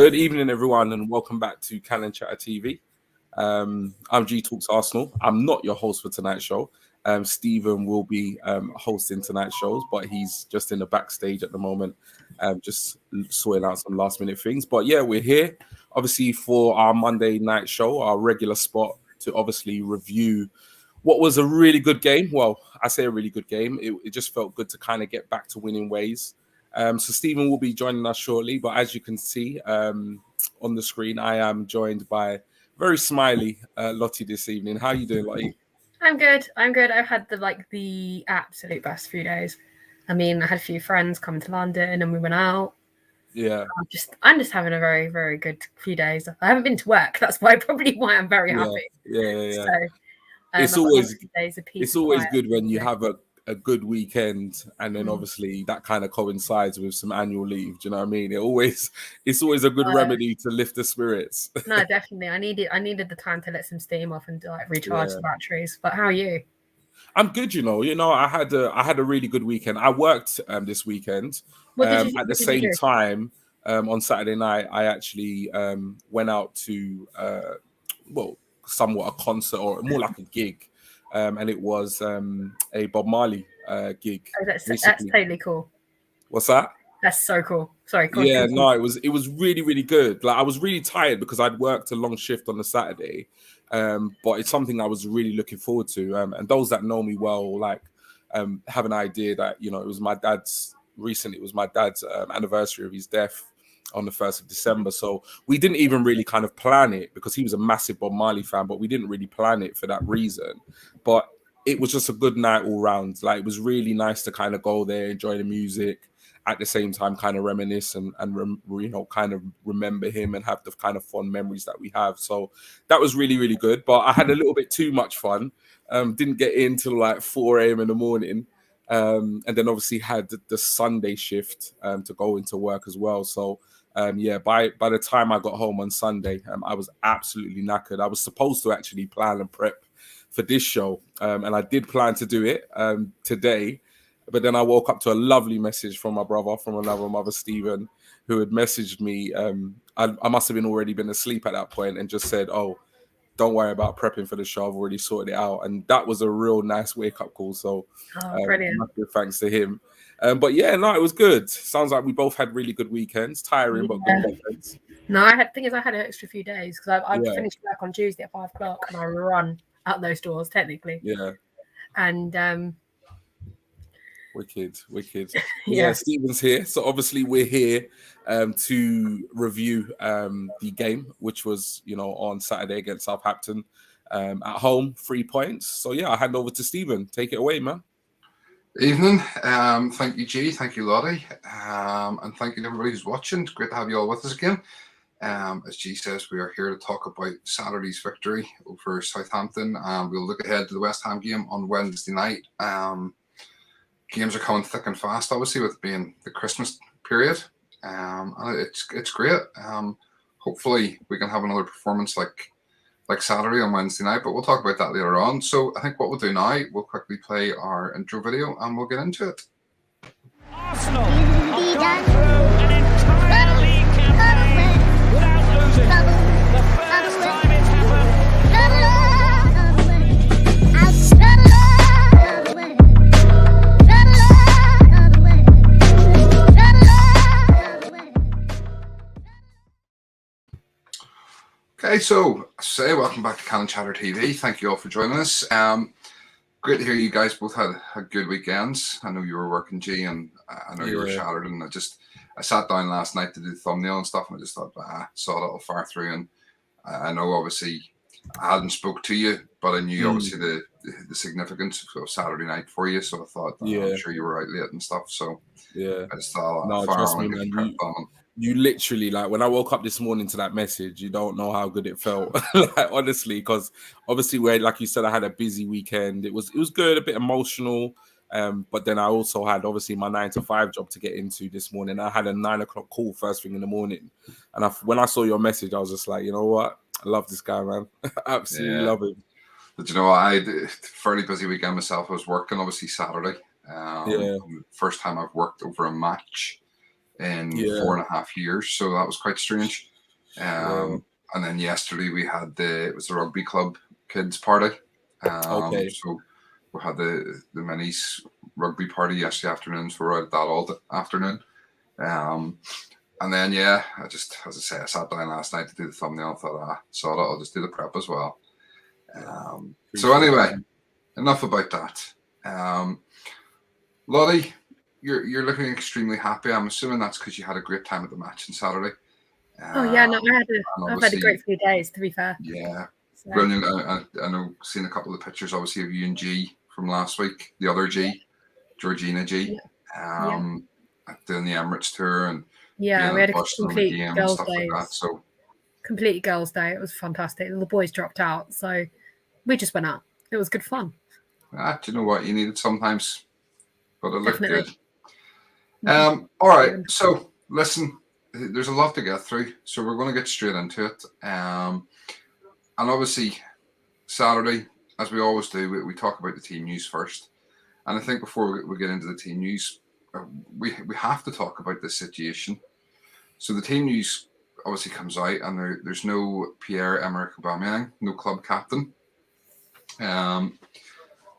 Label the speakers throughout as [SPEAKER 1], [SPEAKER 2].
[SPEAKER 1] Good evening, everyone, and welcome back to Cannon Chatter TV. I'm G Talks Arsenal. I'm not your host for tonight's show. Stephen will be hosting tonight's shows, but he's just in the backstage at the moment, just sorting out some last-minute things. But yeah, we're here, obviously, for our Monday night show, our regular spot to obviously review what was a really good game. Well, I say a really good game. It just felt good to kind of get back to winning ways. So Stephen will be joining us shortly, but as you can see on the screen, I am joined by very smiley Lottie this evening. How are you doing, Lottie?
[SPEAKER 2] I'm good. I've had the absolute best few days. I mean, I had a few friends come to London and we went out.
[SPEAKER 1] Yeah.
[SPEAKER 2] I'm just having a very, very good few days. I haven't been to work. That's probably why I'm very happy.
[SPEAKER 1] Yeah.
[SPEAKER 2] So,
[SPEAKER 1] it's always good when you have a good weekend, and then obviously that kind of coincides with some annual leave. Do you know what I mean? It's always a good remedy to lift the spirits.
[SPEAKER 2] No, definitely. I needed the time to let some steam off and recharge the batteries. But how are you?
[SPEAKER 1] I'm good. You know, I had a really good weekend. I worked this weekend. At the same time, on Saturday night, I actually went out to somewhat a concert, or more like a gig. And it was a Bob Marley gig.
[SPEAKER 2] Oh, that's totally cool.
[SPEAKER 1] What's that?
[SPEAKER 2] That's so cool. Sorry.
[SPEAKER 1] No, it was really, really good. Like, I was really tired because I'd worked a long shift on the Saturday, but it's something I was really looking forward to. And those that know me well, have an idea that it was my dad's anniversary of his death on the 1st of December. So we didn't even really kind of plan it because he was a massive Bob Marley fan, but we didn't really plan it for that reason. But it was just a good night all round. Like, it was really nice to kind of go there, enjoy the music, at the same time kind of reminisce and kind of remember him and have the kind of fond memories that we have. So that was really, really good. But I had a little bit too much fun. Didn't get in till like 4 a.m. in the morning. And then obviously had the Sunday shift to go into work as well. So by the time I got home on Sunday, I was absolutely knackered. I was supposed to actually plan and prep for this show, and I did plan to do it today, but then I woke up to a lovely message from my brother, from another mother, Stephen, who had messaged me. I must have already been asleep at that point, and just said, "Oh, don't worry about prepping for the show. I've already sorted it out." And that was a real nice wake-up call. So
[SPEAKER 2] brilliant.
[SPEAKER 1] Thanks to him. But yeah, no, it was good. Sounds like we both had really good weekends. Tiring, but good weekends.
[SPEAKER 2] No, I had an extra few days because I finished work on Tuesday at 5 o'clock and I run out those doors technically.
[SPEAKER 1] Yeah.
[SPEAKER 2] And
[SPEAKER 1] wicked. Yeah, Stephen's here. So obviously we're here to review the game, which was, on Saturday against Southampton at home, 3 points. So yeah, I'll hand over to Stephen. Take it away, man.
[SPEAKER 3] Evening. Thank you, G. Thank you, Lottie. And thank you to everybody who's watching. It's great to have you all with us again. As G says, we are here to talk about Saturday's victory over Southampton. We'll look ahead to the West Ham game on Wednesday night. Games are coming thick and fast, obviously, with it being the Christmas period. And it's great. Hopefully we can have another performance like Saturday on Wednesday night, but we'll talk about that later on. So I think what we'll do now, we'll quickly play our intro video and we'll get into it.
[SPEAKER 4] Arsenal have gone through an entire league campaign without losing. The first time it's
[SPEAKER 3] Okay, so welcome back to Cannon Chatter TV. Thank you all for joining us. Great to hear you guys both had good weekends. I know you were working, G, and I know you were shattered. And I sat down last night to do the thumbnail and stuff, and I just thought, saw it all far through. And I know obviously I hadn't spoke to you, but I knew obviously the significance of Saturday night for you. So I thought, I'm sure you were out late and stuff. So
[SPEAKER 1] yeah,
[SPEAKER 3] I just thought,
[SPEAKER 1] no, trust me, man. You literally, like, when I woke up this morning to that message, you don't know how good it felt. Like, honestly, because obviously, like you said, I had a busy weekend. It was good, a bit emotional. But then I also had obviously my 9 to 5 job to get into this morning. I had a 9 o'clock call first thing in the morning, and when I saw your message, I was just like, you know what, I love this guy, man. Absolutely love him.
[SPEAKER 3] But I had a fairly busy weekend myself. I was working obviously Saturday. First time I've worked over a match in 4.5 years, so that was quite strange. And then yesterday we had it was the rugby club kids party. So we had the minis rugby party yesterday afternoon, so we're out at that all afternoon. And then I just, as I say, I sat down last night to do the thumbnail. I thought, so I'll just do the prep as well. So anyway, enough about that. Lottie, you're looking extremely happy. I'm assuming that's because you had a great time at the match on Saturday.
[SPEAKER 2] I've had a great few days, to be fair.
[SPEAKER 3] Yeah, so. Brilliant. I know, seen a couple of pictures, obviously, of you and G from last week, the other G, Georgina G, doing the Emirates tour and
[SPEAKER 2] we had a complete girls' day.
[SPEAKER 3] Like that, so
[SPEAKER 2] complete girls' day. It was fantastic. The boys dropped out, so we just went out. It was good fun.
[SPEAKER 3] Do you know what you needed sometimes? But it looked
[SPEAKER 2] Definitely.
[SPEAKER 3] good. All right, so listen, there's a lot to get through, so we're going to get straight into it. And obviously, Saturday, as we always do, we talk about the team news first. And I think before we get into the team news, we have to talk about this situation. So the team news obviously comes out, and there's no Pierre-Emerick Aubameyang, no club captain. And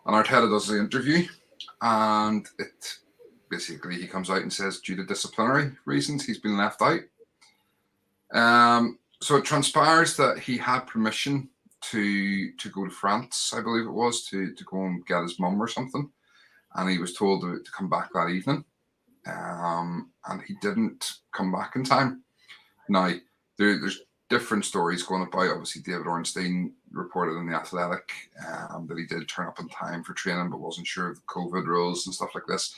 [SPEAKER 3] Arteta does the interview, and it basically he comes out and says due to disciplinary reasons he's been left out. So it transpires that he had permission to go to France, I believe it was, to go and get his mum or something, and he was told to come back that evening, and he didn't come back in time. Now there's different stories going about. Obviously, David Ornstein reported in The Athletic that he did turn up in time for training, but wasn't sure of the COVID rules and stuff like this.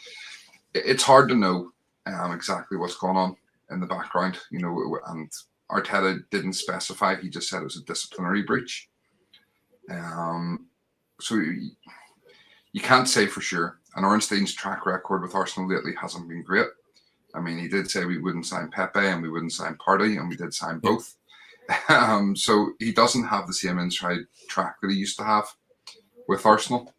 [SPEAKER 3] It's hard to know exactly what's going on in the background, and Arteta didn't specify. He just said it was a disciplinary breach. So you can't say for sure. And Ornstein's track record with Arsenal lately hasn't been great. I mean, he did say we wouldn't sign Pepe and we wouldn't sign Partey, and we did sign both. So he doesn't have the same inside track that he used to have with Arsenal.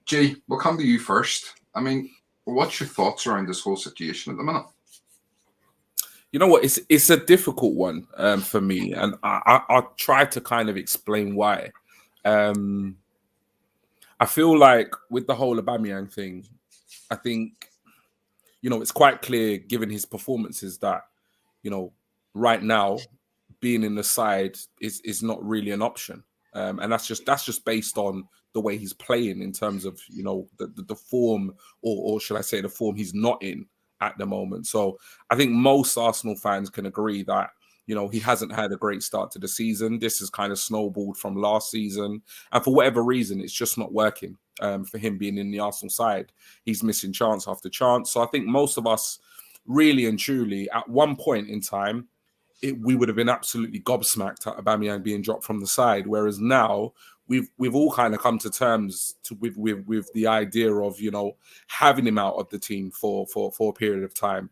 [SPEAKER 3] G, we'll come to you first. I mean, what's your thoughts around this whole situation at the minute?
[SPEAKER 1] You know what? It's a difficult one for me, and I'll try to kind of explain why. I feel like with the whole Aubameyang thing, I think, it's quite clear given his performances that, right now being in the side is not really an option. And that's just based on the way he's playing in terms of, the form or should I say the form he's not in at the moment. So I think most Arsenal fans can agree that, he hasn't had a great start to the season. This has kind of snowballed from last season. And for whatever reason, it's just not working for him being in the Arsenal side. He's missing chance after chance. So I think most of us really and truly, at one point in time, we would have been absolutely gobsmacked at Aubameyang being dropped from the side. Whereas now, we've all kind of come to terms with the idea of, having him out of the team for a period of time.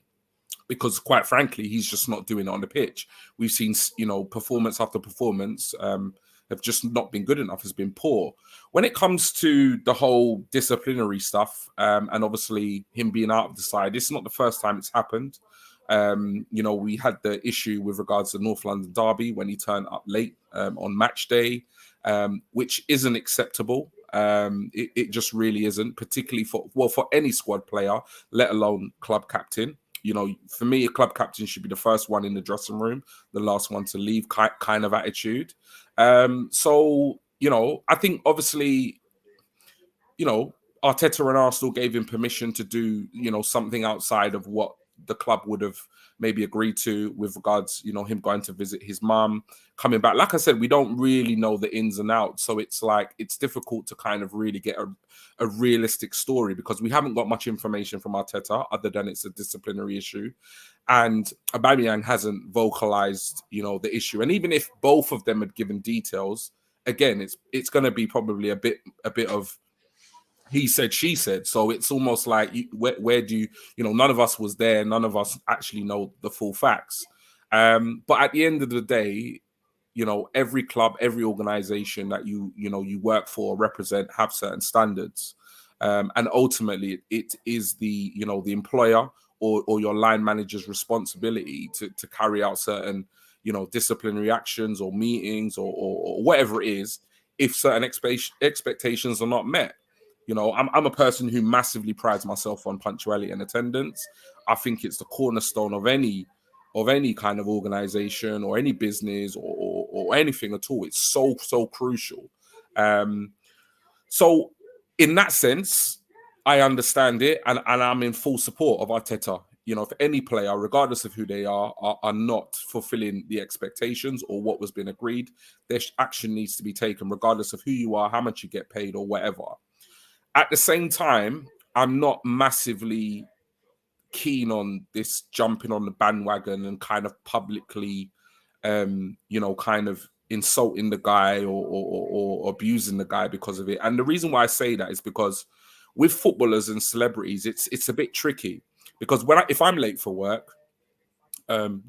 [SPEAKER 1] Because quite frankly, he's just not doing it on the pitch. We've seen, performance after performance have just not been good enough, has been poor. When it comes to the whole disciplinary stuff, and obviously him being out of the side, it's not the first time it's happened. We had the issue with regards to North London Derby when he turned up late on match day, which isn't acceptable. It just really isn't, particularly for any squad player, let alone club captain. For me, a club captain should be the first one in the dressing room, the last one to leave kind of attitude. So, I think obviously, Arteta and Arsenal gave him permission to do, something outside of what the club would have maybe agreed to with regards, him going to visit his mum, coming back. Like I said, we don't really know the ins and outs. So it's difficult to kind of really get a realistic story because we haven't got much information from Arteta other than it's a disciplinary issue. And Aubameyang hasn't vocalized, the issue. And even if both of them had given details, again, it's going to be probably a bit of he said, she said. So it's almost like, where do you, none of us was there. None of us actually know the full facts. But at the end of the day, every club, every organization that you work for, represent, have certain standards. And ultimately it is the, the employer or your line manager's responsibility to carry out certain, disciplinary actions or meetings or whatever it is, if certain expectations are not met. I'm a person who massively prides myself on punctuality and attendance. I think it's the cornerstone of any kind of organization or any business or anything at all. It's so crucial. So in that sense, I understand it, and I'm in full support of Arteta. If any player, regardless of who they are not fulfilling the expectations or what was been agreed, their action needs to be taken, regardless of who you are, how much you get paid, or whatever. At the same time, I'm not massively keen on this jumping on the bandwagon and kind of publicly, kind of insulting the guy or abusing the guy because of it. And the reason why I say that is because with footballers and celebrities, it's a bit tricky. Because if I'm late for work, I'm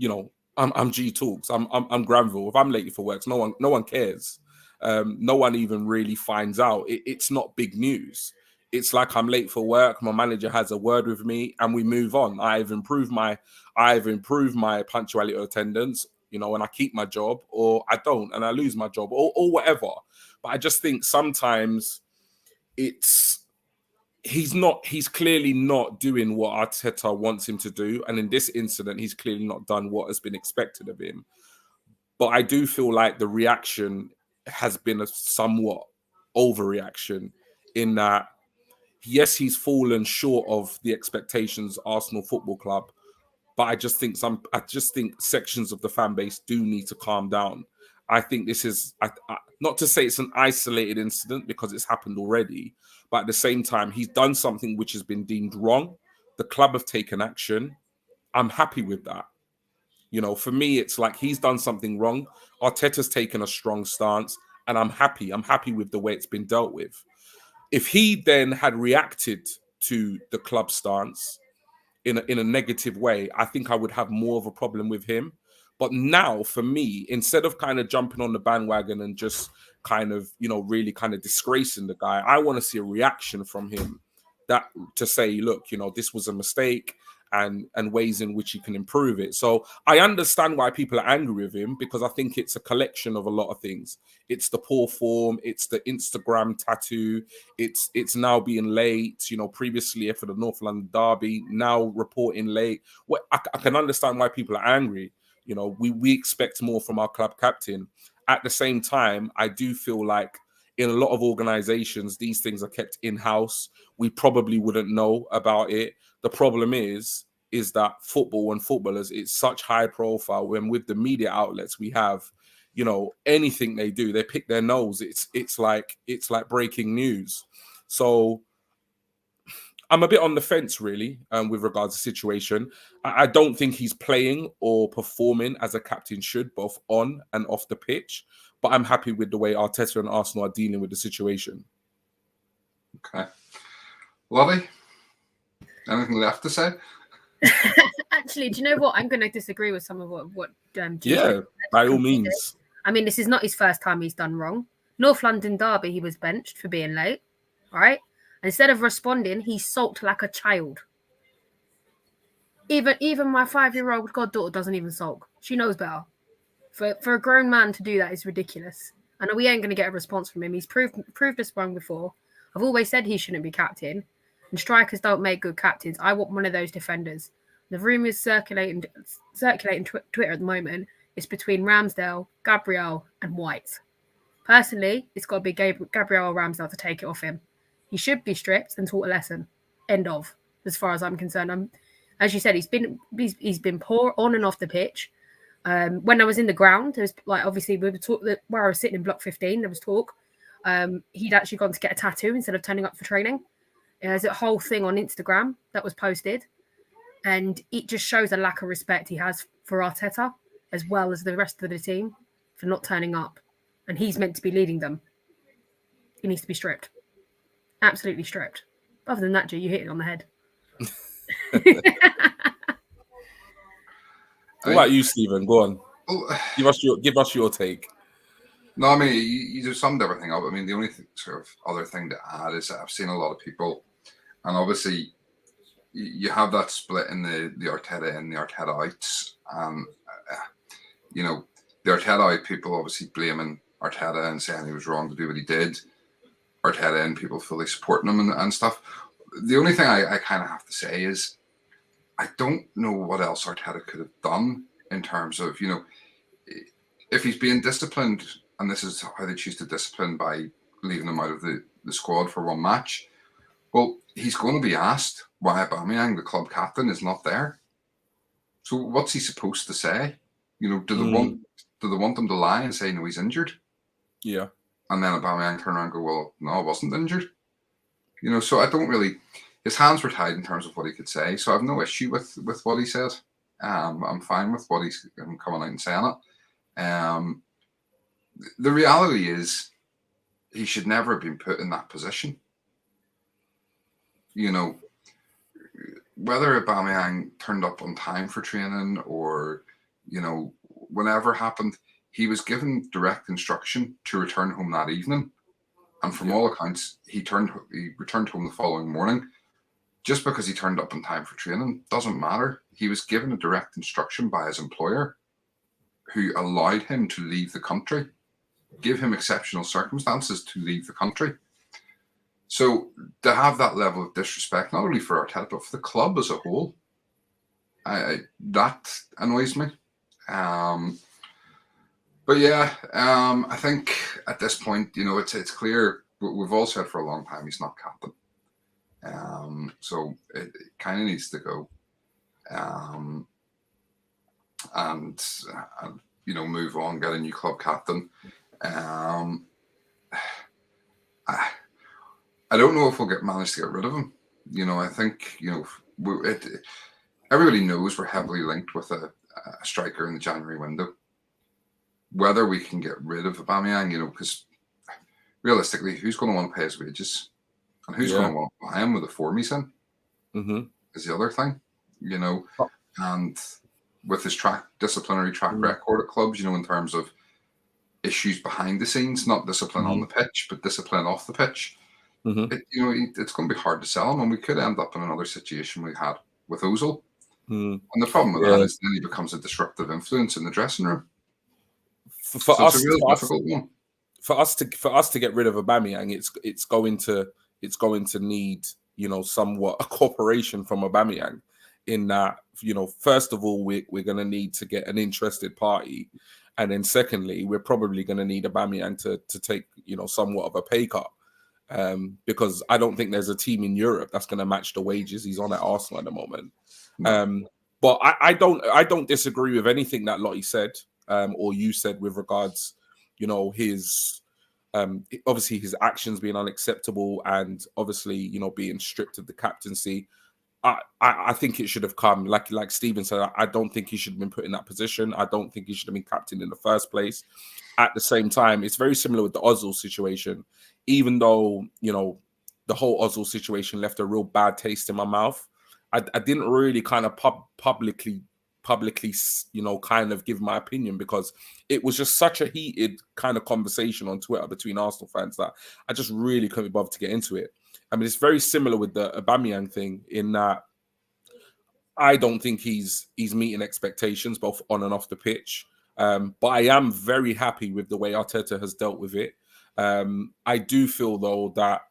[SPEAKER 1] G Talks, I'm Granville. If I'm late for work, no one cares. No one even really finds out. It's not big news. It's like I'm late for work. My manager has a word with me, and we move on. I've improved my punctuality or attendance, and I keep my job, or I don't, and I lose my job, or whatever. But I just think sometimes he's clearly not doing what Arteta wants him to do. And in this incident, he's clearly not done what has been expected of him. But I do feel like the reaction has been a somewhat overreaction in that, yes, he's fallen short of the expectations of Arsenal Football Club. But I just think sections of the fan base do need to calm down. I think this is not to say it's an isolated incident because it's happened already, but at the same time, he's done something which has been deemed wrong. The club have taken action. I'm happy with that. For me, it's like he's done something wrong. Arteta's taken a strong stance, and I'm happy. I'm happy with the way it's been dealt with. If he then had reacted to the club stance in a negative way, I think I would have more of a problem with him. But now, for me, instead of kind of jumping on the bandwagon and just kind of, really kind of disgracing the guy, I want to see a reaction from him to say, look, this was a mistake and ways in which he can improve it. So I understand why people are angry with him, because I think it's a collection of a lot of things. It's the poor form, it's the Instagram tattoo, it's now being late, previously for the North London derby, now reporting late. I can understand why people are angry. We expect more from our club captain. At the same time, I do feel like in a lot of organizations, these things are kept in-house. We probably wouldn't know about it. The problem is that football and footballers, it's such high profile, when with the media outlets we have, anything they do, they pick their nose. It's like breaking news. So I'm a bit on the fence, really, with regards to the situation. I don't think he's playing or performing as a captain should, both on and off the pitch. But I'm happy with the way Arteta and Arsenal are dealing with the situation.
[SPEAKER 3] Okay. Lottie, anything left to say?
[SPEAKER 2] Actually, do you know what? I'm going to disagree with some of what
[SPEAKER 1] yeah, by all means.
[SPEAKER 2] I mean, this is not his first time he's done wrong. North London derby, he was benched for being late, all right? Instead of responding, he sulked like a child. Even my 5-year-old goddaughter doesn't even sulk. She knows better. For a grown man to do that is ridiculous. And we ain't going to get a response from him. He's proved us wrong before. I've always said he shouldn't be captain. And strikers don't make good captains. I want one of those defenders. The rumours circulating Twitter at the moment is between Ramsdale, Gabriel and White. Personally, it's got to be Gabriel or Ramsdale to take it off him. He should be stripped and taught a lesson. End of. As far as I'm concerned, as you said, he's been poor on and off the pitch. When I was in the ground, there was obviously where I was sitting in block 15, there was talk. He'd actually gone to get a tattoo instead of turning up for training. There's a whole thing on Instagram that was posted, and it just shows a lack of respect he has for Arteta as well as the rest of the team for not turning up. And he's meant to be leading them. He needs to be stripped. Absolutely stripped. Other than that, G, you hit it on the head.
[SPEAKER 1] What about you, Stephen? Go on. Give us your take.
[SPEAKER 3] No, I mean, you just summed everything up. I mean, the only sort of other thing to add is that I've seen a lot of people, and obviously you have that split in the Arteta in, the Arteta outs. you know, the Arteta out people obviously blaming Arteta and saying he was wrong to do what he did. Arteta and people fully supporting him and stuff. The only thing I kind of have to say is I don't know what else Arteta could have done in terms of, you know, if he's being disciplined, and this is how they choose to discipline by leaving him out of the squad for one match, well, he's going to be asked why Aubameyang, the club captain, is not there. So what's he supposed to say? You know, do they want him to lie and say, no, he's injured?
[SPEAKER 1] Yeah.
[SPEAKER 3] And then Aubameyang turn around and go, well, no, I wasn't injured. You know, so I don't really... His hands were tied in terms of what he could say, so I have no issue with what he said. I'm fine with what he's coming out and saying it. The reality is he should never have been put in that position. You know, whether Aubameyang turned up on time for training or, you know, whatever happened, he was given direct instruction to return home that evening. And from all accounts, he returned home the following morning. Just because he turned up on time for training doesn't matter. He was given a direct instruction by his employer who allowed him to leave the country, give him exceptional circumstances to leave the country. So to have that level of disrespect, not only for Arteta, but for the club as a whole, that annoys me. But yeah, I think at this point, you know, it's clear. We've all said for a long time he's not captain. So it kind of needs to go, and you know, move on, get a new club captain. I don't know if we'll manage to get rid of him. You know, I think, you know, everybody knows we're heavily linked with a striker in the January window. Whether we can get rid of Aubameyang, you know, because realistically, who's going to want to pay his wages? And who's going to want to buy him with the form he's in? Is the other thing, you know. And with his disciplinary track record at clubs, you know, in terms of issues behind the scenes, not discipline on the pitch, but discipline off the pitch, you know, it's going to be hard to sell him. And we could end up in another situation we had with Ozil. And the problem with that is then he becomes a disruptive influence in the dressing room.
[SPEAKER 1] For us to get rid of Aubameyang, it's going to need, you know, somewhat a cooperation from Aubameyang, in that, you know, first of all, we're going to need to get an interested party, and then secondly, we're probably going to need Aubameyang to take, you know, somewhat of a pay cut, because I don't think there's a team in Europe that's going to match the wages he's on at Arsenal at the moment. But I don't disagree with anything that Lottie said, or you said, with regards, you know, his obviously his actions being unacceptable, and obviously, you know, being stripped of the captaincy. I think it should have come, like Stephen said, I don't think he should have been put in that position. I don't think he should have been captain in the first place. At the same time, it's very similar with the Ozil situation. Even though, you know, the whole Ozil situation left a real bad taste in my mouth, I didn't really kind of publicly, you know, kind of give my opinion, because it was just such a heated kind of conversation on Twitter between Arsenal fans that I just really couldn't be bothered to get into it. I mean, it's very similar with the Aubameyang thing, in that I don't think he's meeting expectations both on and off the pitch. But I am very happy with the way Arteta has dealt with it. I do feel, though, that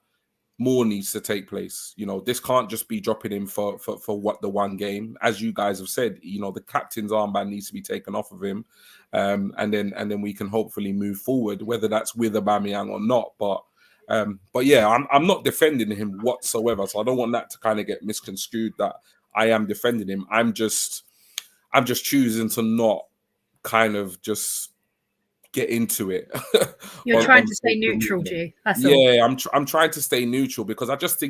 [SPEAKER 1] more needs to take place. You know, this can't just be dropping him for what, the one game. As you guys have said, you know, the captain's armband needs to be taken off of him, and then we can hopefully move forward, whether that's with Aubameyang or not. But yeah, I'm not defending him whatsoever, so I don't want that to kind of get misconstrued that I am defending him. I'm just choosing to not kind of just get into it.
[SPEAKER 2] You're trying to stay neutral, G. That's all.
[SPEAKER 1] Yeah, I'm trying to stay neutral, because I just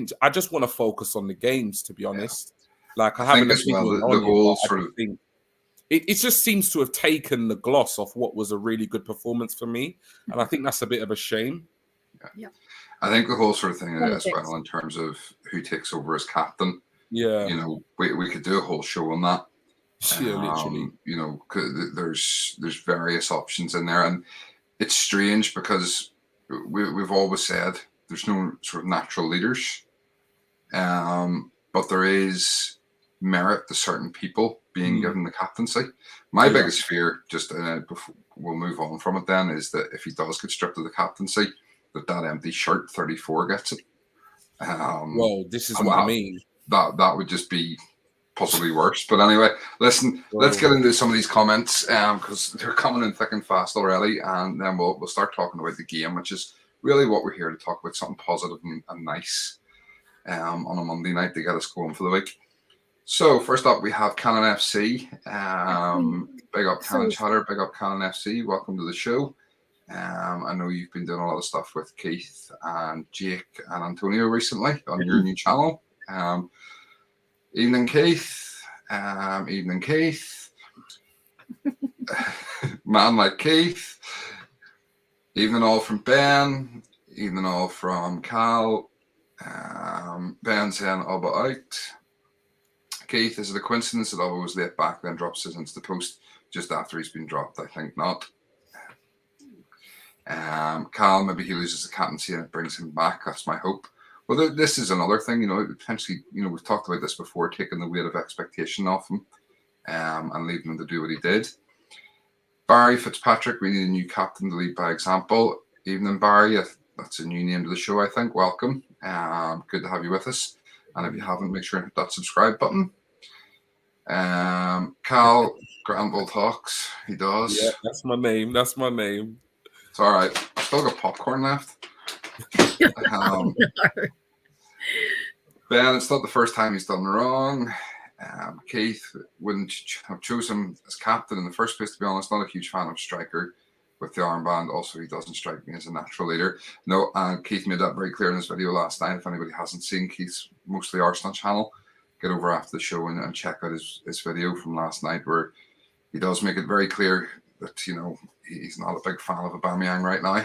[SPEAKER 1] want to focus on the games, to be honest. Like, I haven't
[SPEAKER 3] as well, the goals for
[SPEAKER 1] it just seems to have taken the gloss off what was a really good performance for me, and I think that's a bit of a shame.
[SPEAKER 2] Yeah.
[SPEAKER 3] I think the whole sort of thing as well, in terms of who takes over as captain.
[SPEAKER 1] Yeah,
[SPEAKER 3] you know, we could do a whole show on that.
[SPEAKER 1] Yeah, literally.
[SPEAKER 3] You know, there's various options in there, and it's strange because we've always said there's no sort of natural leaders, but there is merit to certain people being given the captaincy. My biggest fear, just before we'll move on from it then, is that if he does get stripped of the captaincy, that empty shirt 34 gets it.
[SPEAKER 1] Well, this is what I mean.
[SPEAKER 3] That would just be possibly worse. But anyway, listen, let's get into some of these comments because they're coming in thick and fast already, and then we'll start talking about the game, which is really what we're here to talk about, something positive and nice on a Monday night to get us going for the week. So first up, we have Cannon FC. Big up Cannon Chatter, big up Cannon FC. Welcome to the show. I know you've been doing a lot of stuff with Keith and Jake and Antonio recently on your new channel. Evening, Keith. Evening, Keith. Man like Keith. Evening all from Ben. Evening all from Cal. Ben saying Oba out. Keith, is it a coincidence that Oba was late back, then drops it into the post just after he's been dropped? I think not. Cal, maybe he loses the captaincy and it brings him back. That's my hope. Well, this is another thing, potentially, we've talked about this before, taking the weight of expectation off him and leaving him to do what he did. Barry Fitzpatrick, we need a new captain to lead by example. Evening, Barry. That's a new name to the show, I think. Welcome. Good to have you with us. And if you haven't, make sure to hit that subscribe button. Cal, Granville Talks. He does.
[SPEAKER 1] Yeah, that's my name. That's my name.
[SPEAKER 3] It's all right. I've still got popcorn left.
[SPEAKER 2] No.
[SPEAKER 3] Ben, it's not the first time he's done wrong. Keith wouldn't have chosen him as captain in the first place, to be honest. Not a huge fan of striker with the armband. Also, he doesn't strike me as a natural leader. No, and Keith made that very clear in his video last night. If anybody hasn't seen Keith's mostly Arsenal channel, get over after the show and check out his video from last night, where he does make it very clear that, he's not a big fan of Aubameyang right now.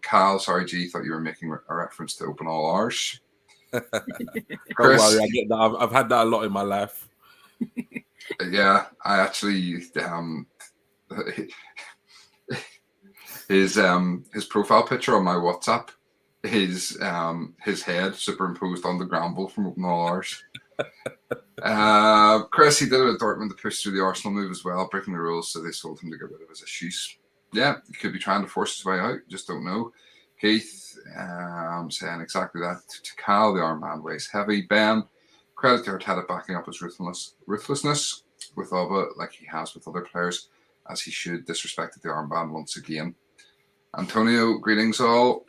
[SPEAKER 3] Cal, sorry, G, thought you were making a reference to Open All Hours.
[SPEAKER 1] Don't worry, I get that. I've had that a lot in my life.
[SPEAKER 3] Yeah, I actually his profile picture on my WhatsApp is his head superimposed on the Granville from Open All Hours. Chris, he did it at Dortmund to push through the Arsenal move as well, breaking the rules, so they sold him to get rid of his issues. Yeah, he could be trying to force his way out, just don't know. Keith saying exactly that to Cal. The armband weighs heavy. Ben, credit to Arteta backing up his ruthlessness with Oba like he has with other players, as he should. Disrespected the armband once again. Antonio, greetings all.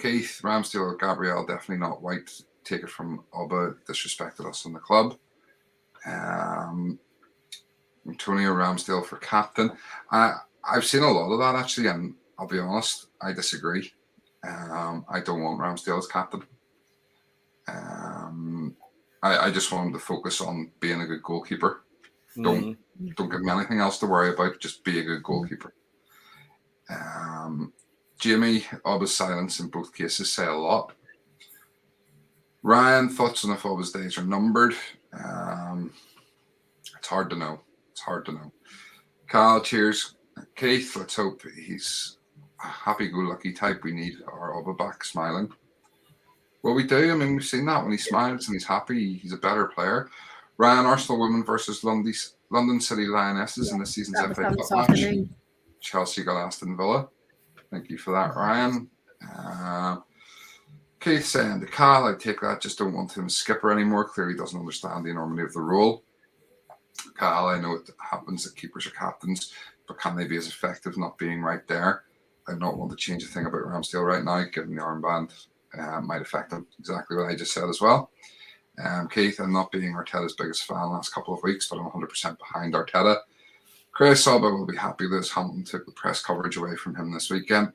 [SPEAKER 3] Keith, Ramsdale, Gabriel, definitely not white. Take it from Oba, disrespected us in the club. Antonio Ramsdale for captain. I've seen a lot of that actually, and I'll be honest, I disagree. I don't want Ramsdale as captain. I just want him to focus on being a good goalkeeper. Don't give me anything else to worry about. Just be a good goalkeeper. Jamie, Oba's silence in both cases say a lot. Ryan, thoughts on if Oba's days are numbered? It's hard to know. Carl, cheers. Keith, let's hope he's a happy-go-lucky type. We need our Oba back smiling. Well, we do. I mean, we've seen that when he smiles and he's happy, he's a better player. Ryan, Arsenal women versus London City Lionesses in this season's FA Cup match. Chelsea got Aston Villa. Thank you for that, Ryan. Keith saying to Cal, I take that, just don't want him as skipper anymore. Clearly doesn't understand the enormity of the role. Cal, I know it happens that keepers are captains, but can they be as effective not being right there? I don't want to change a thing about Ramsdale right now, given the armband might affect him. Exactly what I just said as well. Keith, I'm not being Arteta's biggest fan the last couple of weeks, but I'm 100% behind Arteta. Chris Oba will be happy that Hampton took the press coverage away from him this weekend.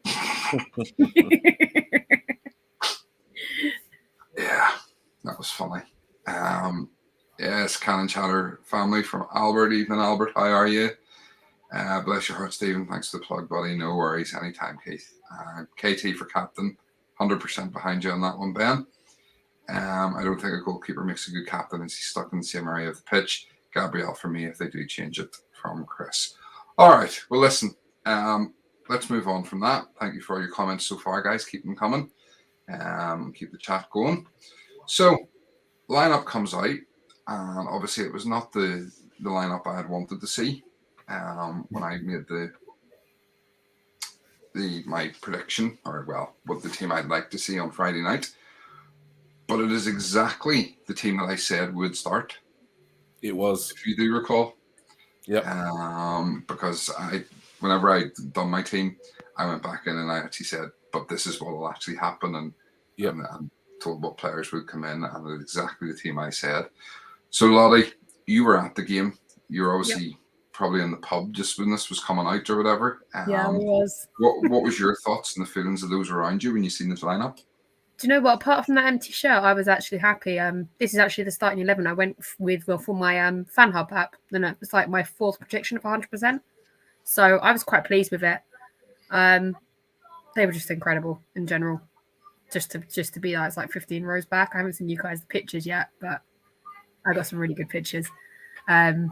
[SPEAKER 3] Yeah, that was funny. Yes, Cannon Chatter family from Albert. Evening, Albert. How are you? Bless your heart, Stephen. Thanks for the plug, buddy. No worries. Anytime, Keith. KT for captain. 100% behind you on that one, Ben. I don't think a goalkeeper makes a good captain as he's stuck in the same area of the pitch. Gabriel for me if they do change it, from Chris. All right. Well, listen. Let's move on from that. Thank you for all your comments so far, guys. Keep them coming. Keep the chat going. So, lineup comes out. and obviously it was not the lineup I had wanted to see when I made my prediction, or well, what the team I'd like to see on Friday night. But it is exactly the team that I said would start.
[SPEAKER 1] It was,
[SPEAKER 3] if you do recall.
[SPEAKER 1] Yeah.
[SPEAKER 3] Because whenever I'd done my team, I went back in and I actually said, but this is what will actually happen, and told what players would come in, and it's exactly the team I said. So Lottie, you were at the game. You're obviously probably in the pub just when this was coming out or whatever.
[SPEAKER 2] Yeah, it was.
[SPEAKER 3] What was your thoughts and the feelings of those around you when you seen this lineup?
[SPEAKER 2] Do you know what? Apart from that empty shirt, I was actually happy. This is actually the starting 11 I went with for my fan hub app. And it was like my fourth prediction of 100%. So I was quite pleased with it. They were just incredible in general. Just to be like, it's like 15 rows back. I haven't seen you guys the pictures yet, but I got some really good pictures. But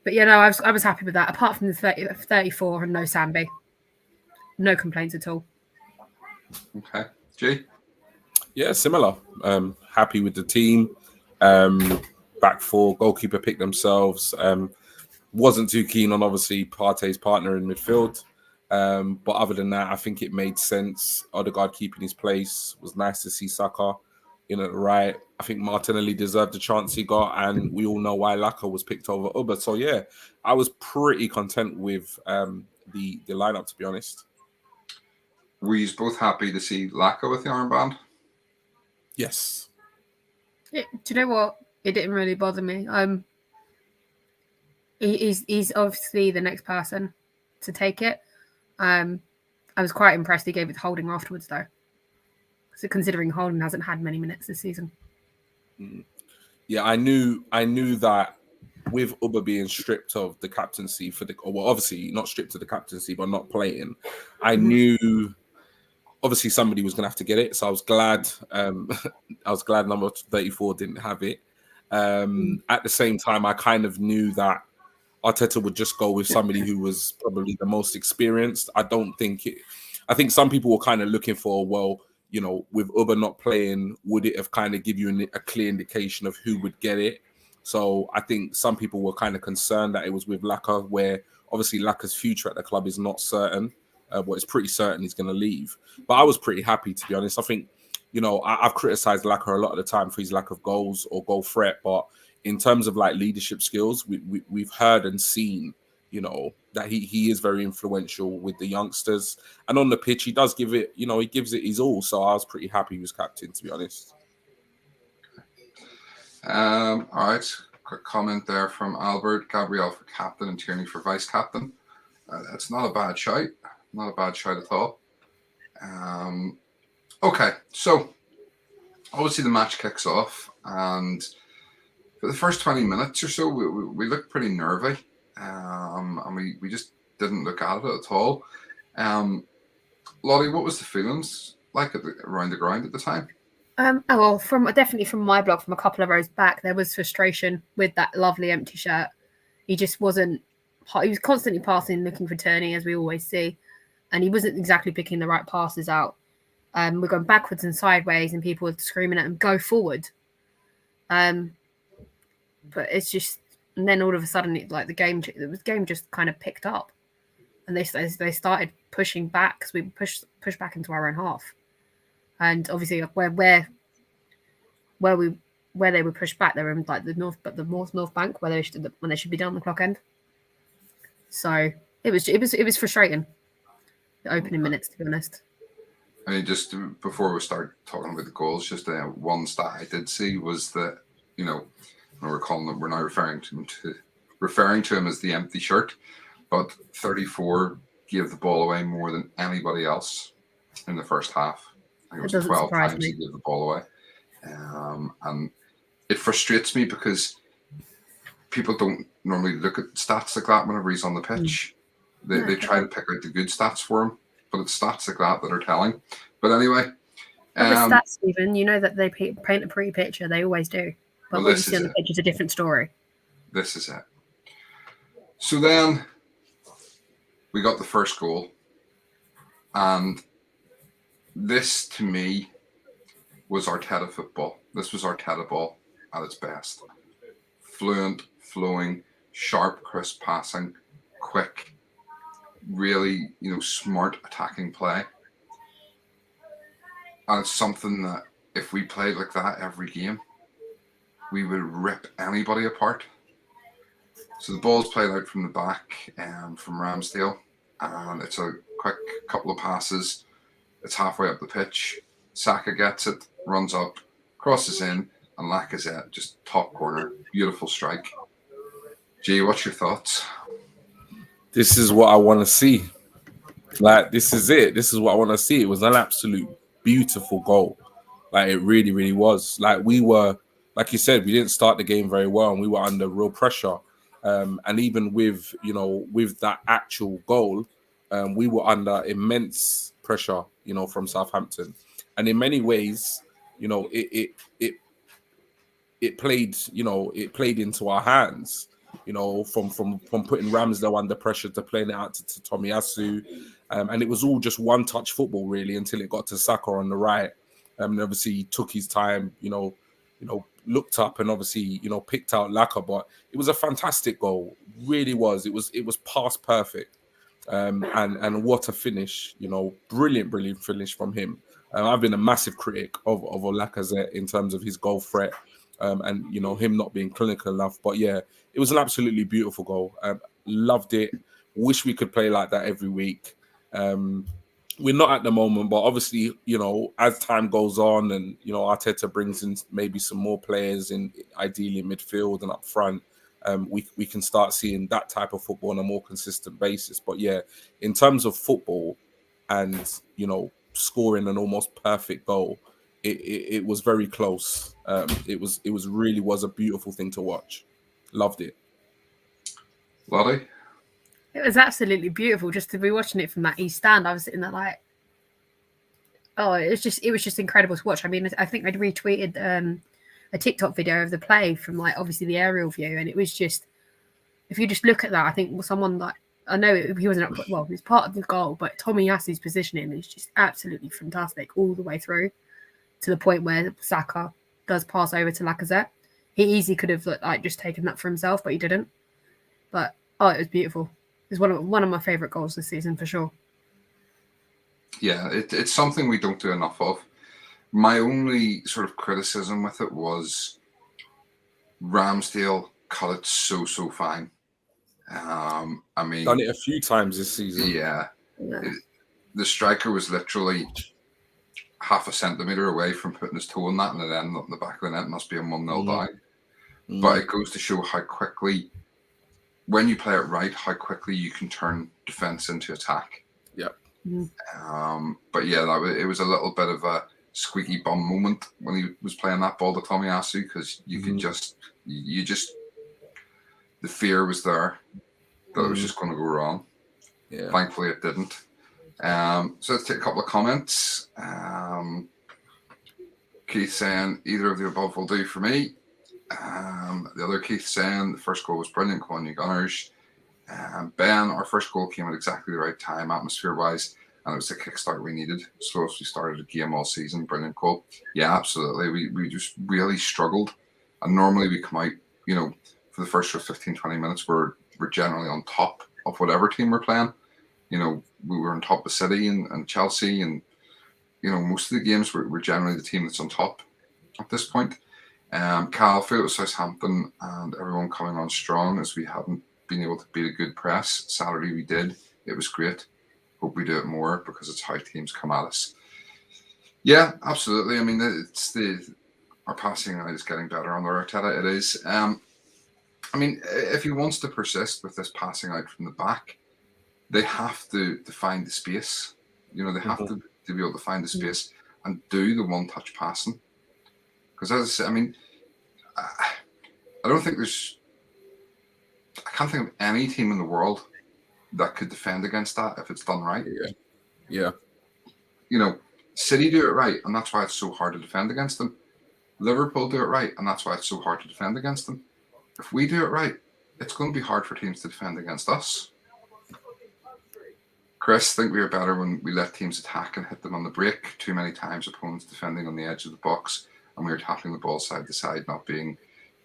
[SPEAKER 2] yeah, no, I was happy with that. Apart from the 34 and no Sambi, no complaints at all.
[SPEAKER 3] Okay, Jay.
[SPEAKER 1] Yeah, similar. Happy with the team. Back four, goalkeeper picked themselves. Wasn't too keen on obviously Partey's partner in midfield. But other than that, I think it made sense. Odegaard keeping his place. Was nice to see Saka in at the right. I think Martinelli deserved the chance he got, and we all know why Laka was picked over Uber. So yeah, I was pretty content with the lineup, to be honest.
[SPEAKER 3] Were you both happy to see Laka with the armband?
[SPEAKER 1] Yes.
[SPEAKER 2] Do you know what? It didn't really bother me. He's obviously the next person to take it. I was quite impressed he gave it to Holding afterwards, though. So considering Holding hasn't had many minutes this season.
[SPEAKER 1] Yeah, I knew that with Uber being stripped of the captaincy obviously not stripped of the captaincy, but not playing, I knew obviously somebody was going to have to get it. So I was glad. Number 34 didn't have it. At the same time, I kind of knew that Arteta would just go with somebody who was probably the most experienced. I think some people were kind of looking for, well, you know, with Uber not playing, would it have kind of give you a clear indication of who would get it? So I think some people were kind of concerned that it was with Laka, where obviously Laka's future at the club is not certain. But it's pretty certain he's going to leave. But I was pretty happy, to be honest. I think, you know, I've criticised Laka a lot of the time for his lack of goals or goal threat. But in terms of like leadership skills, we've heard and seen, you know, that he is very influential with the youngsters. And on the pitch, he does give it, you know, he gives it his all. So I was pretty happy he was captain, to be honest.
[SPEAKER 3] All right. Quick comment there from Albert. Gabriel for captain and Tierney for vice captain. That's not a bad shout. Not a bad shout at all. Okay, so obviously the match kicks off, and for the first 20 minutes or so, we looked pretty nervy, and we just didn't look at it at all. Lottie, what was the feelings like around the ground at the time?
[SPEAKER 2] Definitely from my blog, from a couple of rows back, there was frustration with that lovely empty shirt. He just wasn't. He was constantly passing, looking for Tierney, as we always see. And he wasn't exactly picking the right passes out. We're going backwards and sideways, and people were screaming at him, "Go forward!" But it's just, and then all of a sudden, the game just kind of picked up, and they started pushing back because we pushed back into our own half, and obviously where they were pushed back, they were in like the north bank where they should be down the clock end. So it was frustrating. The opening minutes, to be honest.
[SPEAKER 3] I mean, just before we start talking about the goals, just one stat I did see was that, you know, we're now referring to him as the empty shirt, but 34 gave the ball away more than anybody else in the first half. I think it was 12 times he gave the ball away, and it frustrates me because people don't normally look at stats like that whenever he's on the pitch. They try to pick out the good stats for him, but it's stats like that are telling. But anyway.
[SPEAKER 2] But with stats, Stephen, you know that they paint a pretty picture. They always do. But what you see on the pitch is a different story.
[SPEAKER 3] This is it. So then we got the first goal. And this, to me, was Arteta football. This was Arteta ball. at its best. Fluent, flowing, sharp, crisp passing, quick, really, smart attacking play. And it's something that if we played like that every game, we would rip anybody apart. So the ball's played out from the back from Ramsdale, and it's a quick couple of passes. It's halfway up the pitch. Saka gets it, runs up, crosses in, and Lacazette just top corner. Beautiful strike. Gee, what's your thoughts?
[SPEAKER 1] This is what I want to see. Like, this is it. This is what I want to see. It was an absolute beautiful goal. Like, it really, really was. Like, we were, like you said, we didn't start the game very well, and we were under real pressure. And even with, with that actual goal, we were under immense pressure, from Southampton. And in many ways, it played, it played into our hands, from putting Ramsdale under pressure to playing it out to Tomiyasu. And it was all just one-touch football, really, until it got to Saka on the right. And obviously he took his time, looked up and obviously, picked out Laka. But it was a fantastic goal. Really was. It was past perfect. And what a finish, brilliant finish from him. I've been a massive critic of Lacazette in terms of his goal threat and, him not being clinical enough. But yeah, it was an absolutely beautiful goal. Loved it. Wish we could play like that every week. We're not at the moment, but obviously, as time goes on and, Arteta brings in maybe some more players in ideally midfield and up front, we can start seeing that type of football on a more consistent basis. But yeah, in terms of football and, scoring an almost perfect goal, it was very close. It really was a beautiful thing to watch. Loved it.
[SPEAKER 3] Lottie?
[SPEAKER 2] It was absolutely beautiful just to be watching it from that east stand. I was sitting there like, oh, it was just incredible to watch. I mean, I think I'd retweeted a TikTok video of the play from like obviously the aerial view, and it was just, if you just look at that, I think someone like, I know he wasn't he was part of the goal, but Tomiyasu's positioning is just absolutely fantastic all the way through to the point where Saka does pass over to Lacazette. He easily could have just taken that for himself, but he didn't. But it was beautiful. It's one of my favourite goals this season for sure.
[SPEAKER 3] Yeah, it's something we don't do enough of. My only sort of criticism with it was Ramsdale cut it so fine. I mean,
[SPEAKER 1] done it a few times this season.
[SPEAKER 3] Yeah. The striker was literally half a centimetre away from putting his toe on that, and it ended up in the back of the net. Must be a 1-0 down. But it goes to show how quickly, when you play it right, how quickly you can turn defence into attack.
[SPEAKER 1] Yep.
[SPEAKER 3] But yeah, it was a little bit of a squeaky bum moment when he was playing that ball to Tomiyasu, because you could the fear was there that it was just going to go wrong.
[SPEAKER 1] Yeah.
[SPEAKER 3] Thankfully, it didn't. So let's take a couple of comments. Keith saying either of the above will do for me. The other Keith saying the first goal was brilliant. Come on, you Gunners. Ben, our first goal came at exactly the right time, atmosphere-wise, and it was the kickstart we needed. Slowest we started a game all season. Brilliant goal. Yeah, absolutely. We just really struggled. And normally we come out, for the first 15, 20 minutes, we're generally on top of whatever team we're playing. We were on top of City and Chelsea, and, most of the games we're generally the team that's on top at this point. Cal, feel it was Southampton and everyone coming on strong, as we hadn't been able to beat a good press. Saturday we did. It was great. Hope we do it more, because it's how teams come at us. Yeah, absolutely. I mean, our passing is getting better under Arteta. It is. I mean, if he wants to persist with this passing out from the back, they have to find the space. They have to be able to find the space and do the one-touch passing. Because as I say, I mean, I don't think I can't think of any team in the world that could defend against that if it's done right.
[SPEAKER 1] Yeah.
[SPEAKER 3] City do it right, and that's why it's so hard to defend against them. Liverpool do it right, and that's why it's so hard to defend against them. If we do it right, it's going to be hard for teams to defend against us. Chris, think we are better when we let teams attack and hit them on the break. Too many times opponents defending on the edge of the box and we were tapping the ball side to side, not being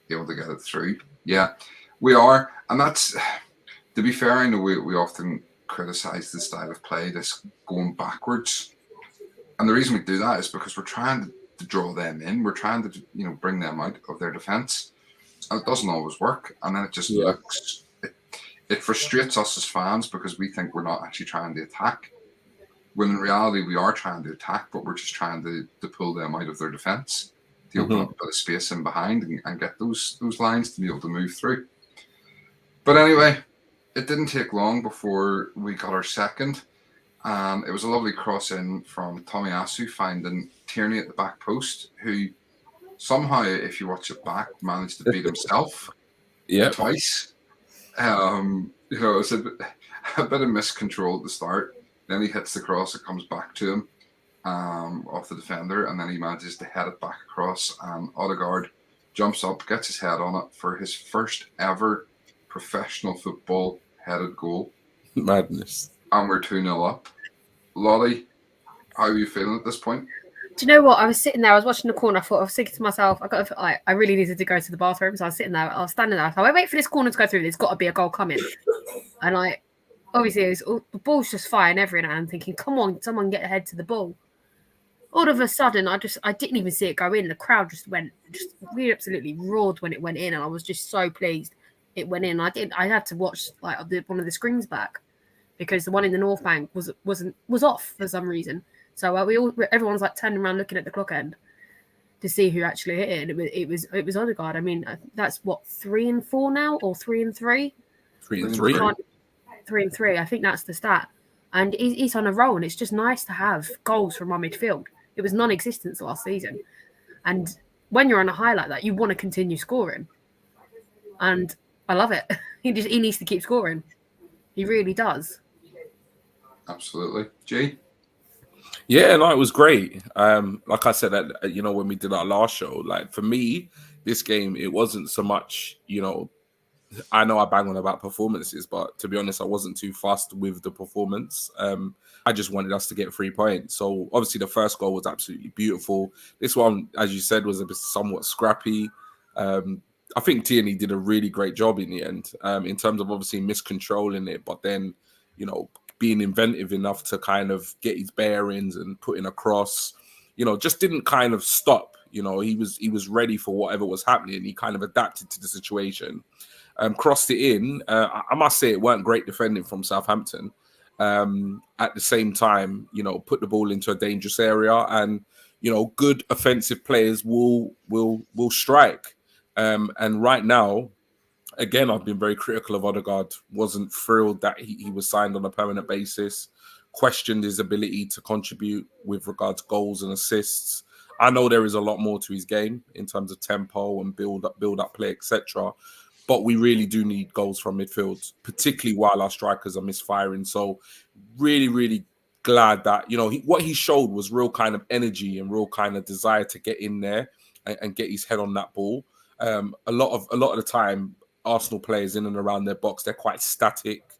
[SPEAKER 3] able to get it through. Yeah, we are. And that's, to be fair, I know we often criticise the style of play, this going backwards. And the reason we do that is because we're trying to draw them in. We're trying to, bring them out of their defence. And it doesn't always work. And then it just looks, it frustrates us as fans because we think we're not actually trying to attack. When in reality, we are trying to attack, but we're just trying to pull them out of their defence, to open up a bit of space in behind and get those lines to be able to move through. But anyway, it didn't take long before we got our second. And it was a lovely cross in from Tomiyasu, finding Tierney at the back post, who somehow, if you watch it back, managed to beat himself twice. It was a bit of miscontrol at the start. Then he hits the cross, it comes back to him off the defender, and then he manages to head it back across. And Odegaard jumps up, gets his head on it for his first ever professional football headed goal.
[SPEAKER 1] Madness.
[SPEAKER 3] And we're 2-0 up. Lottie, how are you feeling at this point?
[SPEAKER 2] Do you know what? I was sitting there, I was watching the corner, I was thinking to myself, I really needed to go to the bathroom, so I was sitting there, I was standing there, so I wait for this corner to go through, there's got to be a goal coming. And obviously, the ball's just firing everywhere, and I'm thinking, come on, someone get ahead to the ball. All of a sudden, I didn't even see it go in. The crowd we absolutely roared when it went in, and I was just so pleased it went in. I had to watch one of the screens back because the one in the North Bank was off for some reason. So everyone's like turning around looking at the clock end to see who actually hit it. It was Odegaard. I mean, that's what 3 and 4 now, or 3 and 3.
[SPEAKER 1] 3 and 3.
[SPEAKER 2] 3 and 3. I think that's the stat. And he's on a roll, and it's just nice to have goals from our midfield. It was non-existent last season, and when you're on a high like that, you want to continue scoring. And I love it. He needs to keep scoring. He really does.
[SPEAKER 3] Absolutely, Jay.
[SPEAKER 1] Yeah, no, it was great. Like I said, when we did our last show, like for me, this game, it wasn't so much, I know I bang on about performances, but to be honest, I wasn't too fussed with the performance. I just wanted us to get 3 points. So obviously the first goal was absolutely beautiful. This one, as you said, was a bit somewhat scrappy. I think Tierney did a really great job in the end, in terms of obviously miscontrolling it, but then, being inventive enough to kind of get his bearings and put in a cross, just didn't kind of stop. He was ready for whatever was happening. He kind of adapted to the situation. Crossed it in. I must say it weren't great defending from Southampton. At the same time, put the ball into a dangerous area, and good offensive players will strike. And right now, again, I've been very critical of Odegaard. Wasn't thrilled that he was signed on a permanent basis. Questioned his ability to contribute with regards to goals and assists. I know there is a lot more to his game in terms of tempo and build up play, etc. But we really do need goals from midfield, particularly while our strikers are misfiring. So really, really glad that, what he showed was real kind of energy and real kind of desire to get in there and get his head on that ball. A lot of the time, Arsenal players in and around their box, they're quite static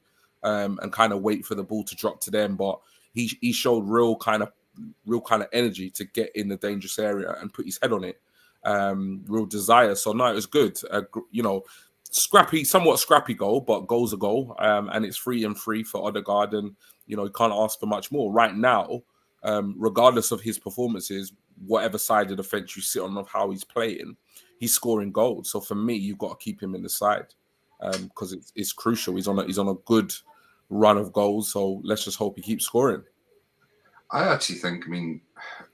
[SPEAKER 1] and kind of wait for the ball to drop to them. But he showed real kind of energy to get in the dangerous area and put his head on it. Real desire. So no, it was good. Somewhat scrappy goal, but goal's a goal. And it's 3 and 3 for Odegaard, and you can't ask for much more right now. Regardless of his performances, whatever side of the fence you sit on of how he's playing, he's scoring goals. So for me, you've got to keep him in the side because it's crucial. He's on a good run of goals. So let's just hope he keeps scoring.
[SPEAKER 3] I actually think,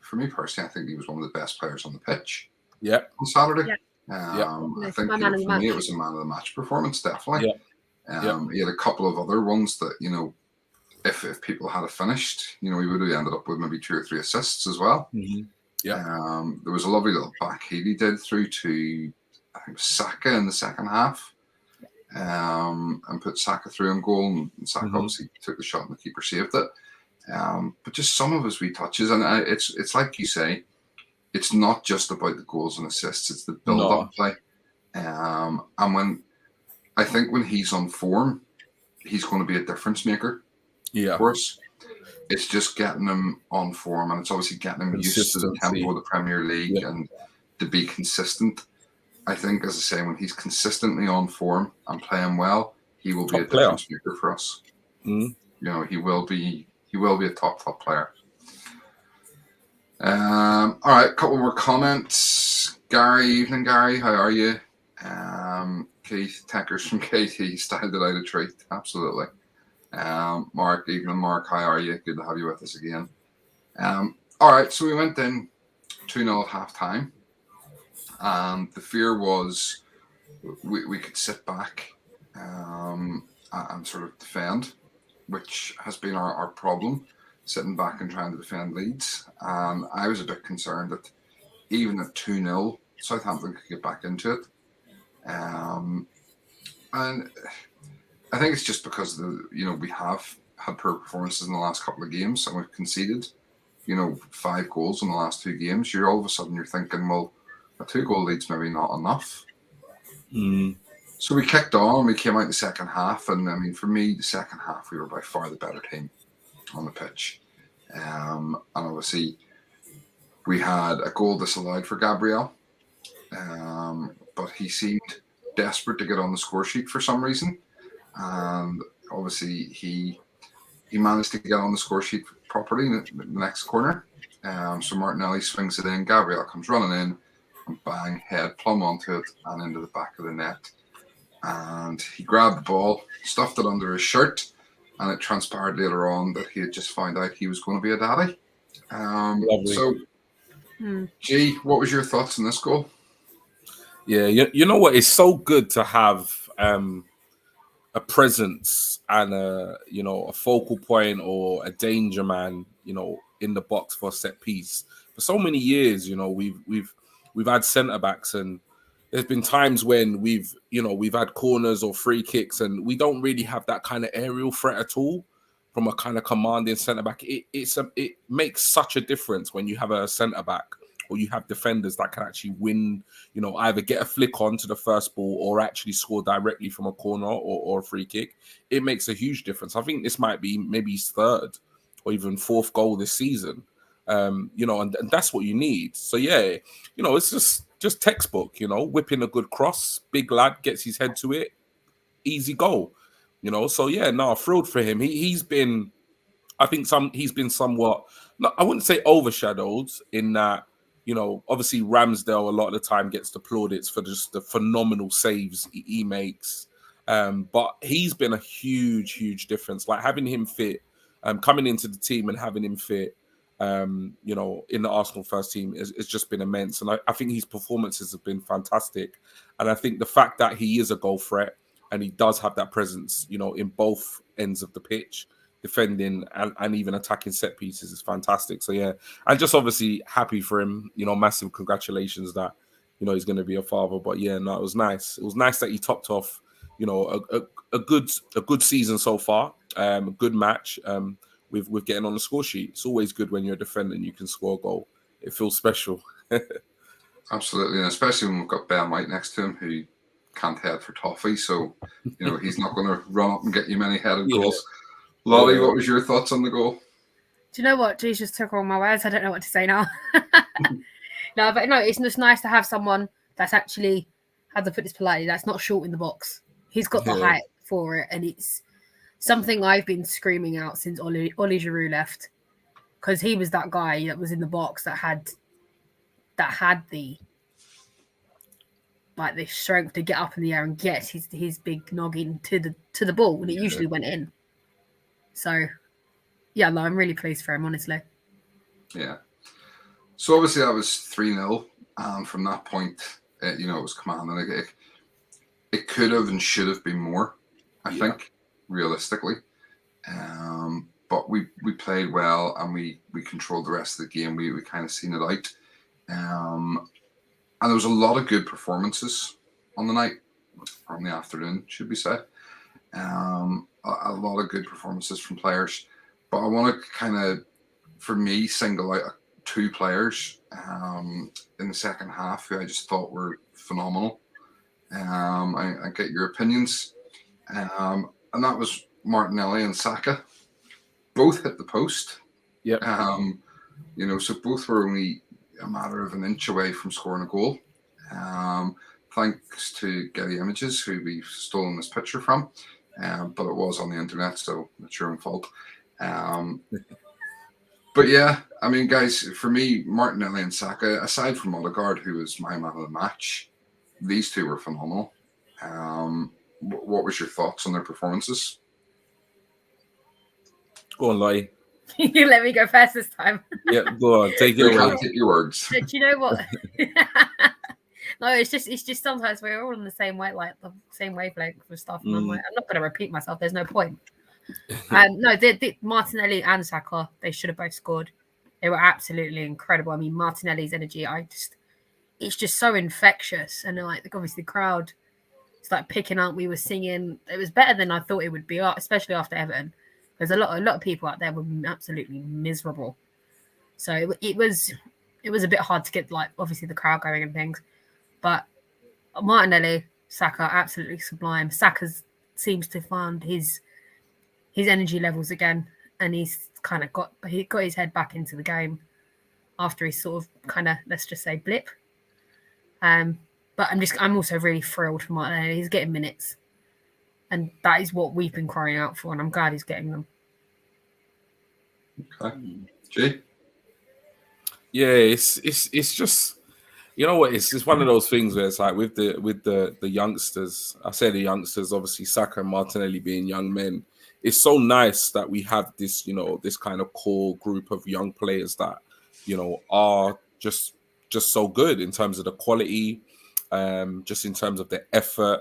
[SPEAKER 3] for me personally, I think he was one of the best players on the pitch.
[SPEAKER 1] Yeah.
[SPEAKER 3] On Saturday.
[SPEAKER 1] Yeah.
[SPEAKER 3] I think for me it was a man of the match performance, definitely. Yeah. He had a couple of other ones that, if people had finished, he would have ended up with maybe 2 or 3 assists as well.
[SPEAKER 1] Mm-hmm. Yeah.
[SPEAKER 3] There was a lovely little back heel he did through to, I think, Saka in the second half, and put Saka through on goal, and Saka obviously took the shot and the keeper saved it. But just some of his wee touches, and it's like you say, it's not just about the goals and assists; it's the build-up play. And when he's on form, he's going to be a difference maker. Yeah, for us. It's just getting him on form, and it's obviously getting him used to the tempo of the Premier League and to be consistent. I think, as I say, when he's consistently on form and playing well, he will be a difference maker for us.
[SPEAKER 1] Mm.
[SPEAKER 3] You know, he will be a top player. All right, a couple more comments. Gary, evening, Gary. How are you? Keith Tackers from KT styled it out a treat. Absolutely. Mark, evening, Mark. How are you? Good to have you with us again. All right, so we went in 2-0 at half time. The fear was we could sit back and sort of defend, which has been our problem, sitting back and trying to defend leads. I was a bit concerned that even at 2-0, Southampton could get back into it. And I think it's just because we have had poor performances in the last couple of games and we've conceded, 5 goals in the last 2 games. You're all of a sudden thinking, well, a 2-goal lead's maybe not enough.
[SPEAKER 1] Mm.
[SPEAKER 3] So we kicked on. We came out the second half, and I mean, for me, the second half we were by far the better team on the pitch. And obviously, we had a goal disallowed for Gabriel, but he seemed desperate to get on the score sheet for some reason. And obviously, he managed to get on the score sheet properly in the next corner. So Martinelli swings it in. Gabriel comes running in, and bang, head plumb onto it and into the back of the net. And he grabbed the ball, stuffed it under his shirt, and it transpired later on that he had just found out he was going to be a daddy. So, G, what was your thoughts on this goal?
[SPEAKER 1] Yeah, you know what? It's so good to have a presence and a focal point or a danger man, in the box for a set piece. For so many years, we've had centre backs, and there's been times when we've had corners or free kicks, and we don't really have that kind of aerial threat at all from a kind of commanding centre back. It makes such a difference when you have a centre back or you have defenders that can actually win, either get a flick on to the first ball or actually score directly from a corner or a free kick. It makes a huge difference. I think this might be maybe his 3rd or even 4th goal this season. And that's what you need. So yeah, it's just textbook, whipping a good cross, big lad gets his head to it, easy goal, So yeah, no, thrilled for him. He's been somewhat, I wouldn't say overshadowed in that, obviously Ramsdale a lot of the time gets the plaudits for just the phenomenal saves he makes. But he's been a huge difference. Like having him fit, coming into the team and having him fit, in the Arsenal first team it's just been immense. And I think his performances have been fantastic. And I think the fact that he is a goal threat and he does have that presence, in both ends of the pitch, defending and even attacking set pieces is fantastic. So yeah, I'm just obviously happy for him, massive congratulations that, he's going to be a father. But yeah, no, it was nice. It was nice that he topped off, a good season so far, a good match, with getting on the score sheet. It's always good when you're a defender and you can score a goal. It feels special.
[SPEAKER 3] Absolutely, and especially when we've got Ben White next to him, who can't head for toffee, so he's not going to run up and get you many headed goals. Lolly, what was your thoughts on the goal?
[SPEAKER 2] Do you know what? Jeez just took all my words. I don't know what to say now. No, it's just nice to have someone that's actually, how to put this politely, that's not short in the box. He's got the height for it, and it's something I've been screaming out since Oli Giroud left, because he was that guy that was in the box that had the strength to get up in the air and get his big noggin to the ball, and it usually went in. So, yeah, no, I'm really pleased for him, honestly.
[SPEAKER 3] Yeah. So obviously that was 3-0, and from that point, it was commanding. It could have and should have been more, I think, realistically. But we played well, and we controlled the rest of the game. We kind of seen it out. And there was a lot of good performances on the night, or on the afternoon, should we say. A lot of good performances from players. But I want to kind of, for me, single out 2 players in the second half who I just thought were phenomenal. I get your opinions. And that was Martinelli and Saka. Both hit the post.
[SPEAKER 1] Yeah.
[SPEAKER 3] So both were only a matter of an inch away from scoring a goal. Thanks to Getty Images, who we've stolen this picture from, but it was on the internet, so it's your own fault. But yeah, I mean, guys, for me, Martinelli and Saka, aside from Odegaard, who was my man of the match, these two were phenomenal. What was your thoughts on their performances?
[SPEAKER 1] Go on, Lottie.
[SPEAKER 2] You let me go first this time.
[SPEAKER 1] Yeah, go on. Take it
[SPEAKER 3] You
[SPEAKER 1] away.
[SPEAKER 3] can't take your words.
[SPEAKER 2] Do you know what? No, it's just sometimes we're all on the same way, like the same wavelength for stuff. And I'm like, I'm not going to repeat myself. There's no point. No, Martinelli and Saka, they should have both scored. They were absolutely incredible. I mean, Martinelli's energy, it's just so infectious. And like, obviously, the crowd started picking up. We were singing. It was better than I thought it would be, especially after Everton. There's a lot of people out there were absolutely miserable. So it was a bit hard to get, like, obviously the crowd going and things. But Martinelli, Saka, absolutely sublime. Saka seems to find his energy levels again, and he's kind of got his head back into the game after his sort of kind of, let's just say, blip. But I'm also really thrilled for Martinelli. He's getting minutes, and that is what we've been crying out for, and I'm glad he's getting them.
[SPEAKER 3] Okay, Jay.
[SPEAKER 1] Yeah, it's just, you know what, it's just one of those things where it's like with the youngsters. I say the youngsters, obviously Saka and Martinelli being young men. It's so nice that we have this, this kind of core group of young players that, are just so good in terms of the quality, just in terms of the effort.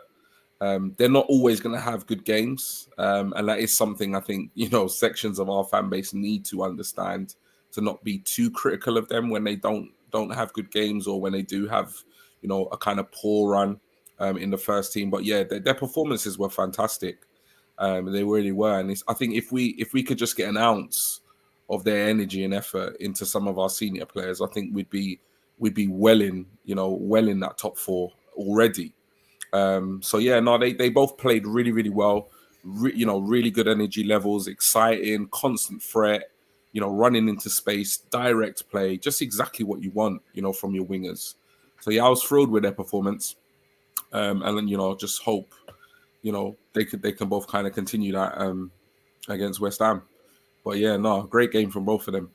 [SPEAKER 1] They're not always going to have good games, and that is something I think sections of our fan base need to understand, to not be too critical of them when they don't have good games, or when they do have a kind of poor run in the first team. But yeah, their performances were fantastic. They really were, and I think if we could just get an ounce of their energy and effort into some of our senior players, I think we'd be well in that top four already. So yeah, no, they both played really, really well. Really good energy levels, exciting, constant threat. Running into space, direct play, just exactly what you want, from your wingers. So yeah, I was thrilled with their performance, and then just hope, they can both kind of continue that against West Ham. But yeah, no, great game from both of them.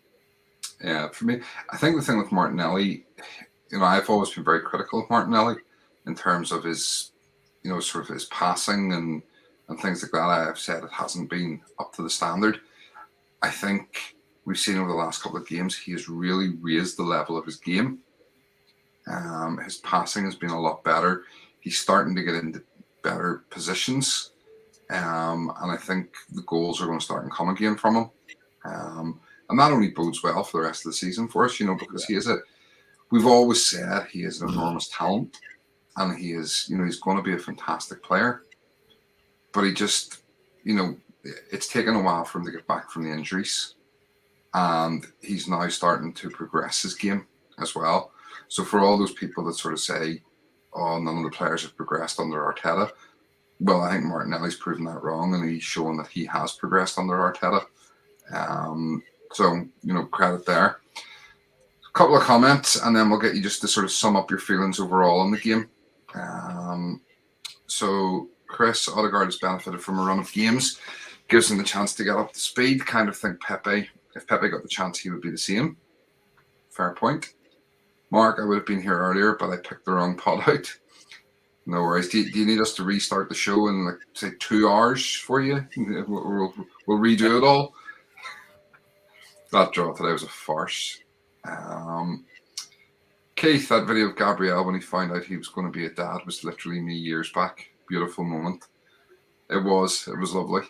[SPEAKER 3] Yeah, for me, I think the thing with Martinelli, I've always been very critical of Martinelli in terms of his, sort of his passing and things like that. I've said it hasn't been up to the standard. I think we've seen over the last couple of games, he has really raised the level of his game. His passing has been a lot better. He's starting to get into better positions. And I think the goals are going to start and come again from him. And that only bodes well for the rest of the season for us, because we've always said he is an enormous talent, and he is, he's going to be a fantastic player. But he just, it's taken a while for him to get back from the injuries. And he's now starting to progress his game as well. So for all those people that sort of say, oh, none of the players have progressed under Arteta, well, I think Martinelli's proven that wrong, and he's shown that he has progressed under Arteta. So, credit there. A couple of comments, and then we'll get you just to sort of sum up your feelings overall on the game. So Chris, Odegaard has benefited from a run of games, gives him the chance to get up to speed. Kind of think Pepe, if Pepe got the chance, he would be the same. Fair point. Mark, I would have been here earlier, but I picked the wrong pod out. No worries. Do you need us to restart the show in, like, say, 2 hours for you? We'll redo it all. That draw today was a farce. Keith, that video of Gabriel when he found out he was going to be a dad was literally me years back. Beautiful moment. It was lovely.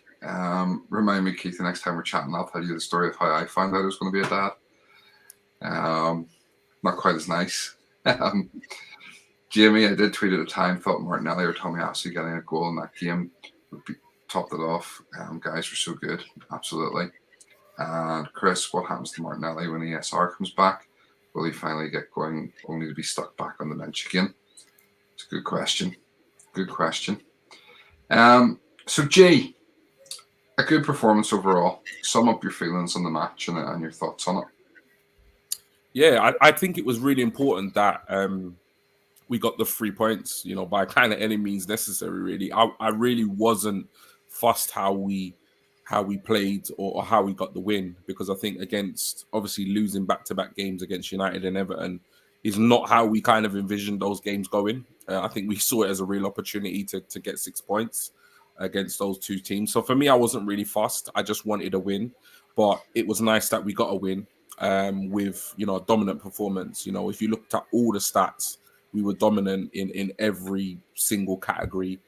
[SPEAKER 3] Remind me, Keith, the next time we're chatting, I'll tell you the story of how I found out I was going to be a dad. Not quite as nice. Jamie, I did tweet at the time, thought Martinelli or Tomiyasu getting a goal in that game would be topped it off. Guys were so good, absolutely. And Chris, what happens to Martinelli when ESR comes back? Will he finally get going only to be stuck back on the bench again? It's a good question. Good question. So Jay, a good performance overall. Sum up your feelings on the match and your thoughts on it.
[SPEAKER 1] Yeah, I think it was really important that we got the 3 points, by kind of any means necessary, really. I really wasn't fussed how we played or how we got the win, because I think against, obviously, losing back-to-back games against United and Everton is not how we kind of envisioned those games going. I think we saw it as a real opportunity to get 6 points against those two teams. So for me, I wasn't really fussed. I just wanted a win. But it was nice that we got a win with, a dominant performance. If you looked at all the stats, we were dominant in every single category.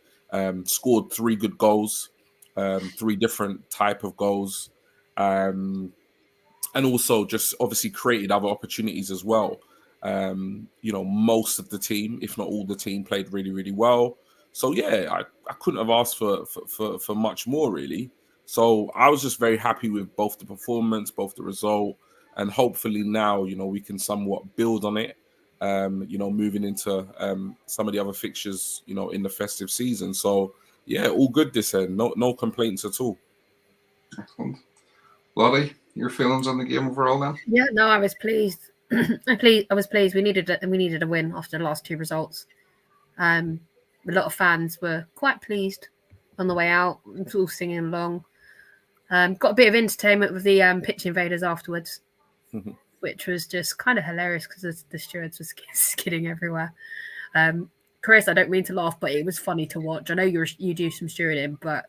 [SPEAKER 1] Scored 3 good goals, 3 different type of goals, and also just obviously created other opportunities as well. Most of the team, if not all the team, played really, really well. So yeah, I couldn't have asked for much more, really. So I was just very happy with both the performance, both the result, and hopefully now, we can somewhat build on it. Moving into some of the other fixtures, in the festive season. So yeah, all good this end. No complaints at all.
[SPEAKER 3] Excellent. Lottie, your feelings on the game overall then?
[SPEAKER 2] Yeah, no, I was pleased. I was pleased. We needed a win after the last 2 results. A lot of fans were quite pleased on the way out, all singing along. Got a bit of entertainment with the pitch invaders afterwards, which was just kind of hilarious because the stewards were skidding everywhere. Chris, I don't mean to laugh, but it was funny to watch. I know you do some stewarding, but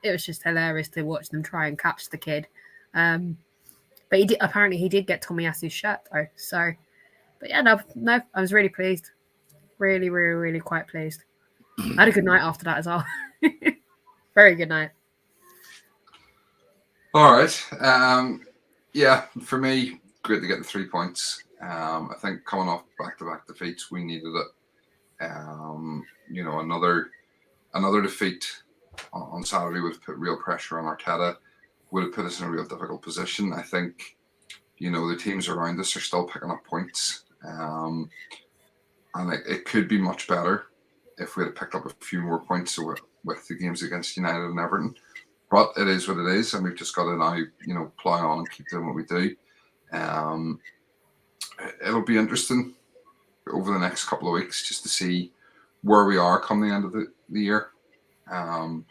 [SPEAKER 2] it was just hilarious to watch them try and catch the kid. But he did get Tomiyasu's shirt though. So, but yeah, no, I was really pleased. Really, really, really quite pleased. I had a good night after that as well. Very good night.
[SPEAKER 3] All right. Yeah, for me, great to get the 3 points. I think coming off back-to-back defeats, we needed it. Another defeat on Saturday would have put real pressure on Arteta, would have put us in a real difficult position. I think, the teams around us are still picking up points. And it could be much better if we had picked up a few more points with the games against United and Everton. But it is what it is, and we've just got to now, plow on and keep doing what we do. It'll be interesting over the next couple of weeks just to see where we are come the end of the year. Some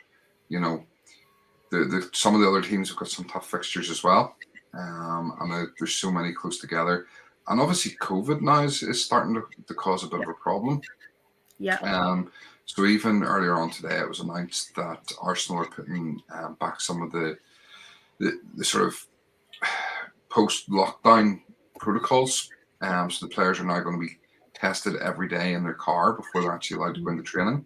[SPEAKER 3] of the other teams have got some tough fixtures as well, and there's so many close together. And obviously, COVID now is starting to cause a bit of a problem.
[SPEAKER 2] Yeah.
[SPEAKER 3] So even earlier on today, it was announced that Arsenal are putting back some of the sort of post-lockdown protocols. So the players are now going to be tested every day in their car before they're actually allowed to go into training.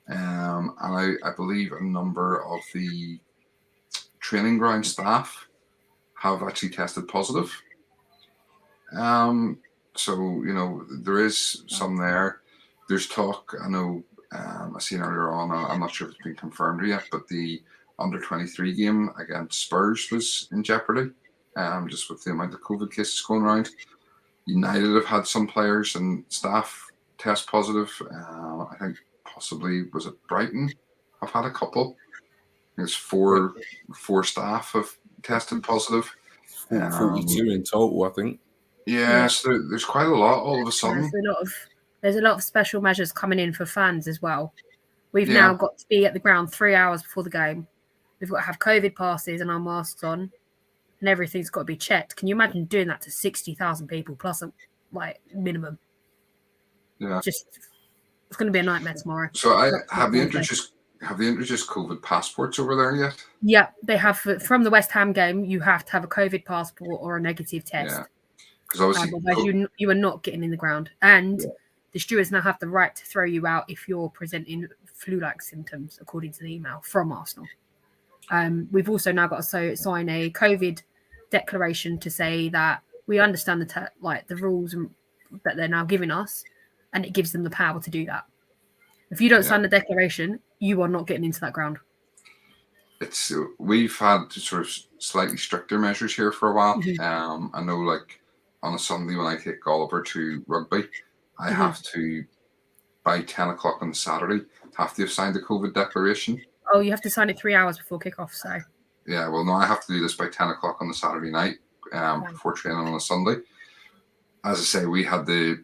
[SPEAKER 3] And I believe a number of the training ground staff have actually tested positive. So, there is some there. There's talk, I know, I seen earlier on, I'm not sure if it's been confirmed yet, but the under-23 game against Spurs was in jeopardy, just with the amount of COVID cases going around. United have had some players and staff test positive. I think possibly, was it Brighton? I've had a couple. There's four staff have tested positive.
[SPEAKER 1] 42 in total, I think.
[SPEAKER 3] Yeah, so there's quite a lot all of a sudden.
[SPEAKER 2] There's a lot of special measures coming in for fans as well. We've now got to be at the ground 3 hours before the game. We've got to have COVID passes and our masks on, and everything's got to be checked. Can you imagine doing that to 60,000 people plus minimum?
[SPEAKER 3] Yeah,
[SPEAKER 2] it's going to be a nightmare tomorrow.
[SPEAKER 3] So have they introduced COVID passports over there yet?
[SPEAKER 2] Yeah, they have. From the West Ham game, you have to have a COVID passport or a negative test.
[SPEAKER 3] Yeah, because obviously
[SPEAKER 2] otherwise you are not getting in the ground, and the stewards now have the right to throw you out if you're presenting flu-like symptoms, according to the email from Arsenal. We've also now got to sign a COVID declaration to say that we understand the rules that they're now giving us, and it gives them the power to do that. If you don't sign the declaration, you are not getting into that ground.
[SPEAKER 3] We've had sort of slightly stricter measures here for a while.
[SPEAKER 2] Mm-hmm.
[SPEAKER 3] I know, like on a Sunday when I take Oliver to rugby, I have to, by 10 o'clock on Saturday, have to have signed the COVID declaration.
[SPEAKER 2] Oh, you have to sign it 3 hours before kickoff. So
[SPEAKER 3] yeah, well, no, I have to do this by 10 o'clock on the Saturday night before training on a Sunday. as I say, we had the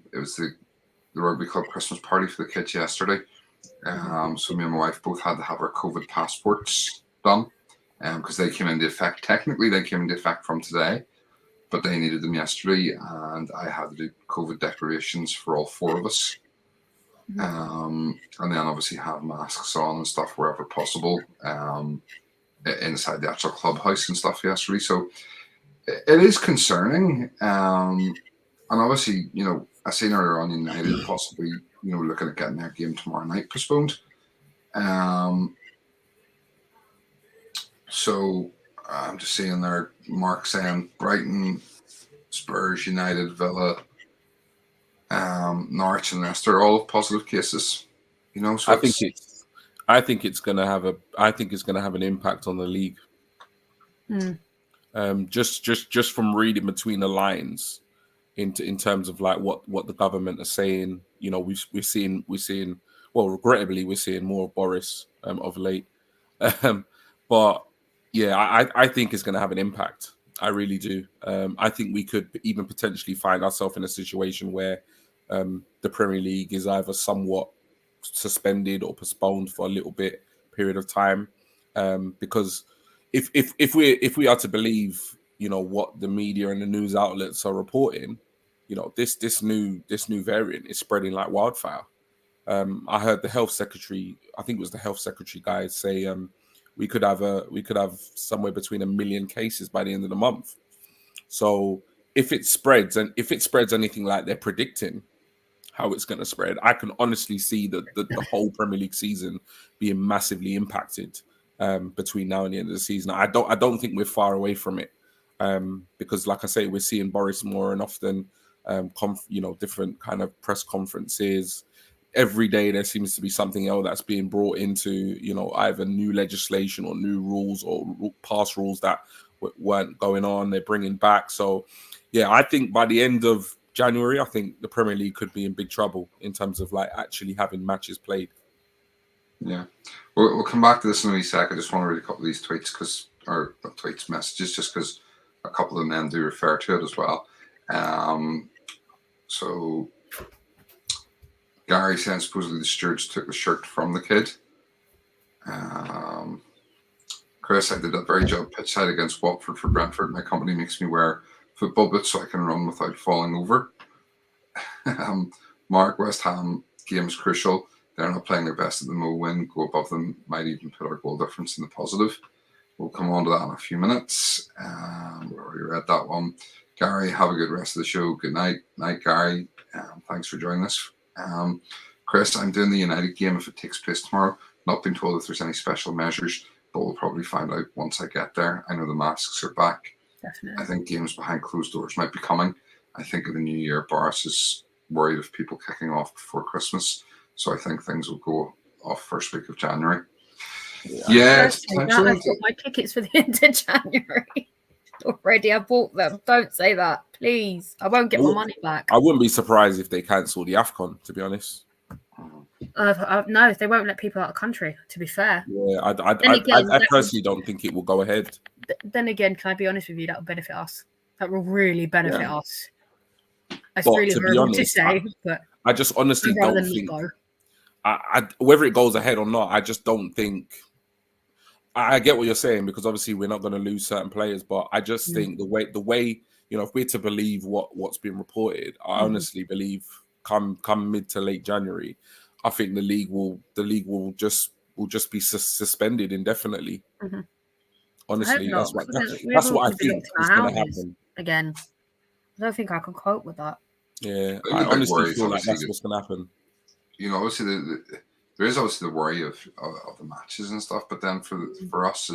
[SPEAKER 3] rugby club Christmas party for the kids yesterday. So me and my wife both had to have our COVID passports done because they came into effect. Technically, they came into effect from today, but they needed them yesterday, and I had to do COVID declarations for all 4 of us. And then obviously have masks on and stuff wherever possible inside the actual clubhouse and stuff yesterday. So it is concerning. And obviously, I seen earlier on United possibly, looking at getting their game tomorrow night postponed. So I'm just seeing there, Mark saying Brighton, Spurs, United, Villa, Norwich and Leicester, all positive cases. So
[SPEAKER 1] I think it's going to have an impact on the league. Just from reading between the lines, in terms of like what the government are saying. We're seeing well, regrettably, we're seeing more of Boris of late. But yeah, I think it's going to have an impact. I really do. I think we could even potentially find ourselves in a situation where the Premier League is either somewhat suspended or postponed for a little bit period of time, because if we are to believe what the media and the news outlets are reporting, this new variant is spreading like wildfire. I heard the health secretary, I think it was the health secretary guy, say we could have somewhere between 1 million cases by the end of the month. So if it spreads anything like they're predicting how it's going to spread, I can honestly see the whole Premier League season being massively impacted between now and the end of the season. I don't think we're far away from it, because like I say, we're seeing Boris more and often, different kind of press conferences. Every day there seems to be something else that's being brought into, either new legislation or new rules or past rules that weren't going on. They're bringing back. So, yeah, I think by the end of January, I think the Premier League could be in big trouble in terms of like actually having matches played.
[SPEAKER 3] Yeah, we'll come back to this in a wee sec. I just want to read a couple of these tweets messages, just because a couple of them do refer to it as well. So Gary saying supposedly the stewards took the shirt from the kid. Chris, I did that very job pitch side against Watford for Brentford. My company makes me wear football boots so I can run without falling over. Mark, West Ham game is crucial. They're not playing their best at the moment. Win, go above them, might even put our goal difference in the positive. We'll come on to that in a few minutes. We already read that one. Gary, have a good rest of the show. Good night. Night, Gary. Thanks for joining us. Chris, I'm doing the United game if it takes place tomorrow. Not been told if there's any special measures, but we'll probably find out once I get there. I know the masks are back.
[SPEAKER 2] Definitely.
[SPEAKER 3] I think games behind closed doors might be coming. I think in the new year, Boris is worried of people kicking off before Christmas. So I think things will go off first week of January. Yeah,
[SPEAKER 2] I've got my tickets for the end of January already. I bought them. Don't say that, please. I won't get my money back.
[SPEAKER 1] I wouldn't be surprised if they cancel the AFCON, to be honest.
[SPEAKER 2] No, they won't let people out of the country, to be fair.
[SPEAKER 1] Yeah, I personally don't think it will go ahead.
[SPEAKER 2] Then again, can I be honest with you? That will benefit us. That will really benefit us. It's really horrible to say, but
[SPEAKER 1] I just honestly don't think. Whether it goes ahead or not, I just don't think. I get what you're saying, because obviously we're not going to lose certain players, but I just think the way if we're to believe what's been reported, I honestly believe come mid to late January, I think the league will just be suspended indefinitely. Honestly, that's what I think is going to happen.
[SPEAKER 2] Again, I don't think I can cope with that.
[SPEAKER 1] Yeah, I honestly feel like that's what's going to happen.
[SPEAKER 3] Obviously there is obviously the worry of the matches and stuff, but then for us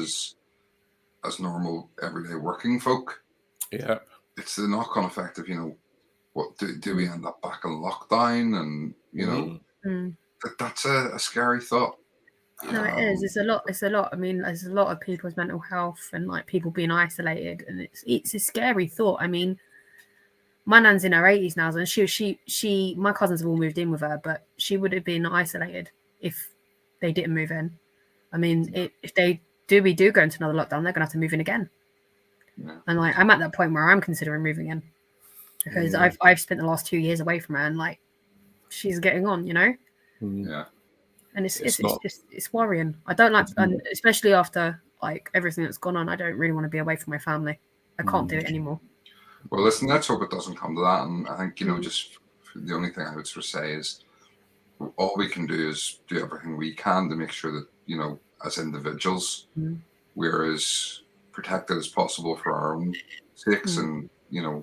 [SPEAKER 3] as normal everyday working folk, it's the knock-on effect of what do we end up back in lockdown, and that's a scary thought.
[SPEAKER 2] No, it is. It's a lot. I mean, there's a lot of people's mental health and like people being isolated, and it's a scary thought. I mean, my nan's in her 80s now, and she my cousins have all moved in with her, but she would have been isolated if they didn't move in. I mean, if we do go into another lockdown, they're gonna have to move in again. Yeah. And like, I'm at that point where I'm considering moving in. because I've spent the last 2 years away from her, and like she's getting on, you know.
[SPEAKER 3] Yeah.
[SPEAKER 2] And it's worrying. I don't like, and especially after like everything that's gone on, I don't really want to be away from my family. I can't do it anymore.
[SPEAKER 3] Well, listen, let's hope it doesn't come to that. And I think, just the only thing I would sort of say is all we can do is do everything we can to make sure that, as individuals, we're as protected as possible for our own sakes and,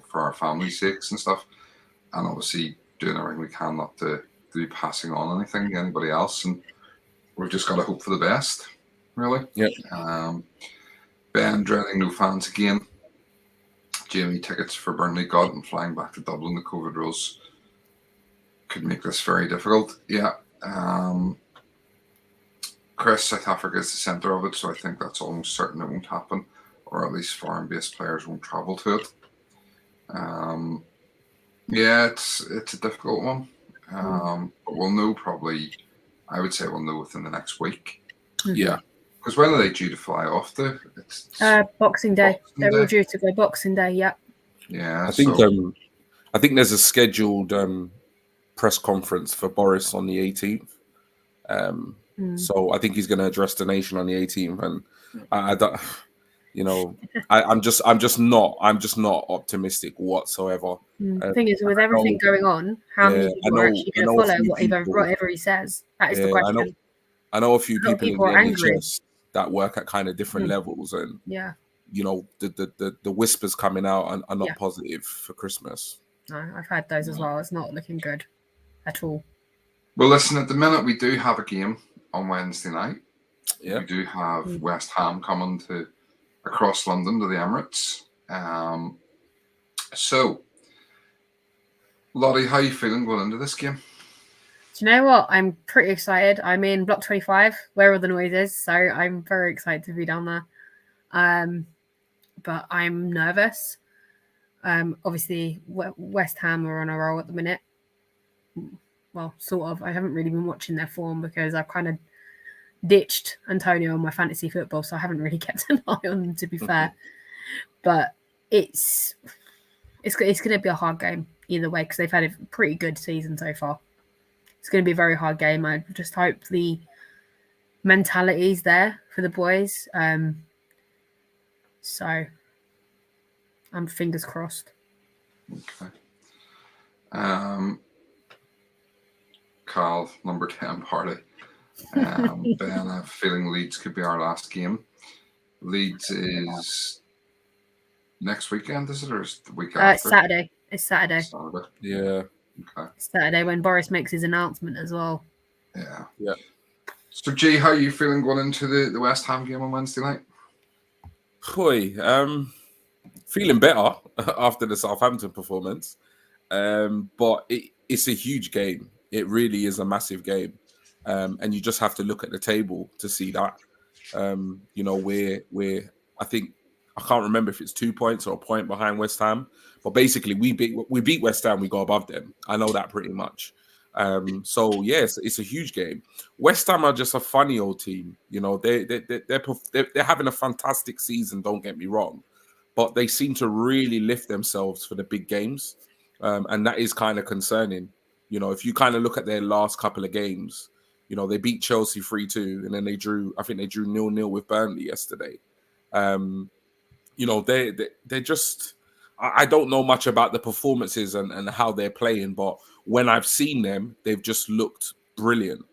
[SPEAKER 3] for our family's sakes and stuff. And obviously doing everything we can not to be passing on anything to anybody else. And we've just got to hope for the best, really.
[SPEAKER 1] Yeah.
[SPEAKER 3] Ben dreading no fans again. Jamie, tickets for Burnley got and flying back to Dublin. The COVID rules could make this very difficult. Yeah. Chris, South Africa is the centre of it, so I think that's almost certain it won't happen, or at least foreign-based players won't travel to it. Yeah, it's a difficult one. But we'll know probably, I would say we'll know within the next week.
[SPEAKER 1] Yeah.
[SPEAKER 3] Because when are they due to fly off to? It's
[SPEAKER 2] Boxing Day. They're all
[SPEAKER 3] Day.
[SPEAKER 2] due to go Boxing Day, yeah.
[SPEAKER 3] Yeah.
[SPEAKER 1] I think there's a scheduled press conference for Boris on the 18th. So I think he's going to address the nation on the 18th, and I don't, I'm just not optimistic whatsoever.
[SPEAKER 2] The thing is, with everything going on, how many people are actually going to follow whatever he says? That is the question.
[SPEAKER 3] I
[SPEAKER 1] know a few people in the
[SPEAKER 2] angry.
[SPEAKER 1] NHS that work at kind of different levels, and the whispers coming out are not positive for Christmas.
[SPEAKER 2] No, I've had those as well. It's not looking good at all.
[SPEAKER 3] Well, listen, at the minute we do have a game on Wednesday night.
[SPEAKER 1] Yeah.
[SPEAKER 3] We do have West Ham coming across London to the Emirates. So, Lottie, how are you feeling going into this game?
[SPEAKER 2] Do you know what? I'm pretty excited. I'm in Block 25, where all the noise is, so I'm very excited to be down there. But I'm nervous. Obviously, West Ham are on a roll at the minute. Well, sort of. I haven't really been watching their form because I've kind of ditched Antonio on my fantasy football, so I haven't really kept an eye on them, to be fair. But it's going to be a hard game either way because they've had a pretty good season so far. It's going to be a very hard game. I just hope the mentality is there for the boys. So I'm fingers crossed.
[SPEAKER 3] Okay. Carl, number 10 party. Ben, I have a feeling Leeds could be our last game. Leeds is next weekend, is it, or is it the week after?
[SPEAKER 2] Saturday. It's Saturday.
[SPEAKER 1] Yeah.
[SPEAKER 3] Okay.
[SPEAKER 2] Saturday when Boris makes his announcement as well.
[SPEAKER 3] Yeah.
[SPEAKER 1] Yeah.
[SPEAKER 3] So, G, how are you feeling going into the West Ham game on Wednesday night?
[SPEAKER 1] Feeling better after the Southampton performance. But it's a huge game. It really is a massive game. And you just have to look at the table to see that. We're I think, I can't remember if it's 2 points or a point behind West Ham, but basically we beat West Ham, we go above them. I know that pretty much. So yes, it's a huge game. West Ham are just a funny old team. They're having a fantastic season. Don't get me wrong, but they seem to really lift themselves for the big games, and that is kind of concerning. If you kind of look at their last couple of games, they beat Chelsea 3-2, and then they drew 0-0 with Burnley yesterday. They're just, I don't know much about the performances and how they're playing, but when I've seen them, they've just looked brilliant.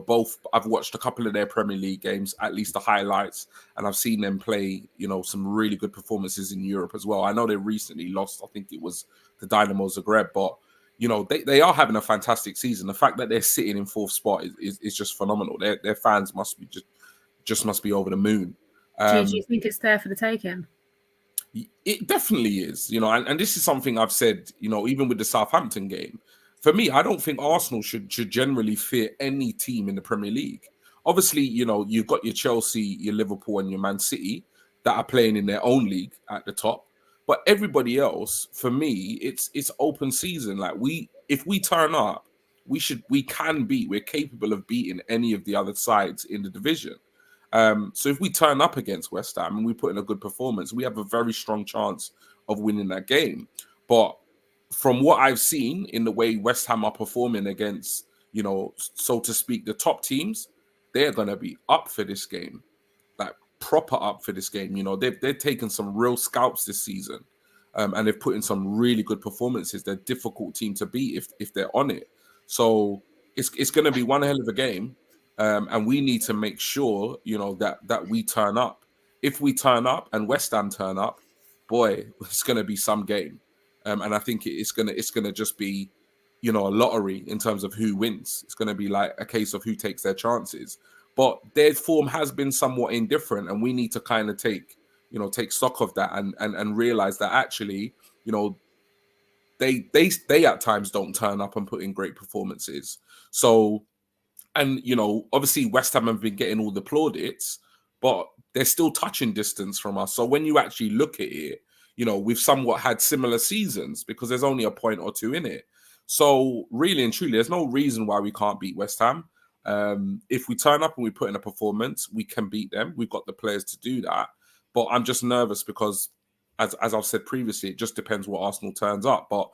[SPEAKER 1] Both, I've watched a couple of their Premier League games, at least the highlights, and I've seen them play, some really good performances in Europe as well. I know they recently lost, I think it was the Dynamo Zagreb, but they are having a fantastic season. The fact that they're sitting in fourth spot is just phenomenal. Their fans must be over the moon.
[SPEAKER 2] Do you think it's there for the taking?
[SPEAKER 1] It definitely is, and this is something I've said, even with the Southampton game. For me, I don't think Arsenal should generally fear any team in the Premier League. Obviously, you've got your Chelsea, your Liverpool, and your Man City that are playing in their own league at the top. But everybody else, for me, it's open season. Like if we turn up, we're capable of beating any of the other sides in the division. So if we turn up against West Ham and we put in a good performance, we have a very strong chance of winning that game. But from what I've seen in the way West Ham are performing against, you know, so to speak, the top teams, they're going to be up for this game, like proper up for this game. You know, they've taken some real scalps this season, and they've put in some really good performances. They're a difficult team to beat if they're on it. So it's going to be one hell of a game, and we need to make sure, you know, that we turn up. If we turn up and West Ham turn up, boy, it's going to be some game. And I think it's gonna just be, you know, a lottery in terms of who wins. It's gonna be like a case of who takes their chances. But their form has been somewhat indifferent, and we need to kind of take stock of that and realize that actually, you know, they at times don't turn up and put in great performances. So, and you know, obviously West Ham have been getting all the plaudits, but they're still touching distance from us. So when you actually look at it, you know, we've somewhat had similar seasons because there's only a point or two in it. So really and truly, there's no reason why we can't beat West Ham. If we turn up and we put in a performance, we can beat them. We've got the players to do that. But I'm just nervous because, as I've said previously, it just depends what Arsenal turns up. But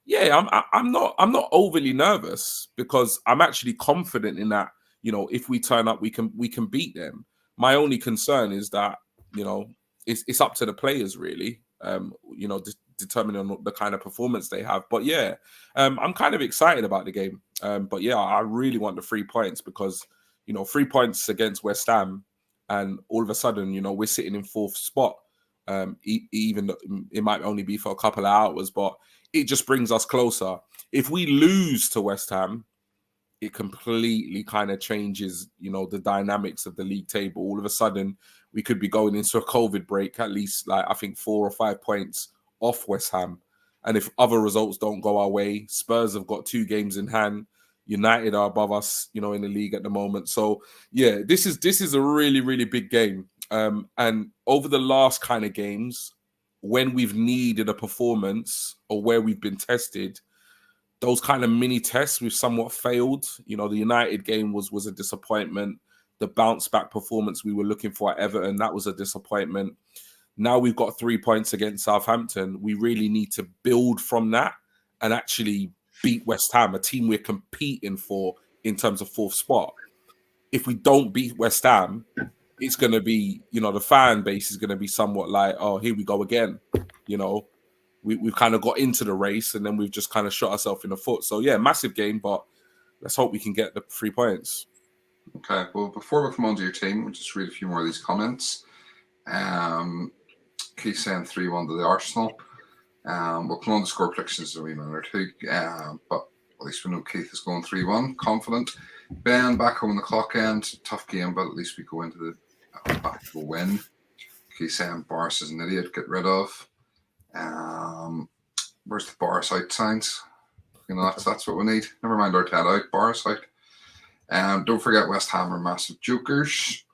[SPEAKER 1] yeah, I'm not overly nervous because I'm actually confident in that. You know, if we turn up, we can beat them. My only concern is that, you know, it's up to the players really. You know, determining the kind of performance they have. But yeah, I'm kind of excited about the game. But yeah, I really want the 3 points because, you know, 3 points against West Ham, and all of a sudden, you know, we're sitting in 4th spot. Even though it might only be for a couple of hours, but it just brings us closer. If we lose to West Ham, it completely kind of changes, you know, the dynamics of the league table. All of a sudden, we could be going into a COVID break, at least, like, I think 4 or 5 points off West Ham. And if other results don't go our way, Spurs have got 2 games in hand. United are above us, you know, in the league at the moment. So, yeah, this is a really, really big game. And over the last kind of games, when we've needed a performance or where we've been tested, those kind of mini tests we've somewhat failed. You know, the United game was a disappointment. The bounce back performance we were looking for at Everton, that was a disappointment. Now we've got 3 points against Southampton. We really need to build from that and actually beat West Ham, a team we're competing for in terms of 4th spot. If we don't beat West Ham, it's going to be, you know, the fan base is going to be somewhat like, oh, here we go again. You know, we've kind of got into the race and then we've just kind of shot ourselves in the foot. So, yeah, massive game, but let's hope we can get the 3 points.
[SPEAKER 3] Okay, well, before we come on to your team, we'll just read a few more of these comments. Keith saying 3-1 to the Arsenal. We'll come on to score predictions in a wee minute or two, but at least we know Keith is going 3-1, confident. Ben, back home in the clock end, tough game, but at least we go into the back to a win. Keith saying Boris is an idiot, get rid of. Where's the Boris out signs? You know, that's what we need. Never mind Arteta out, Boris out. Don't forget West Ham are massive jokers.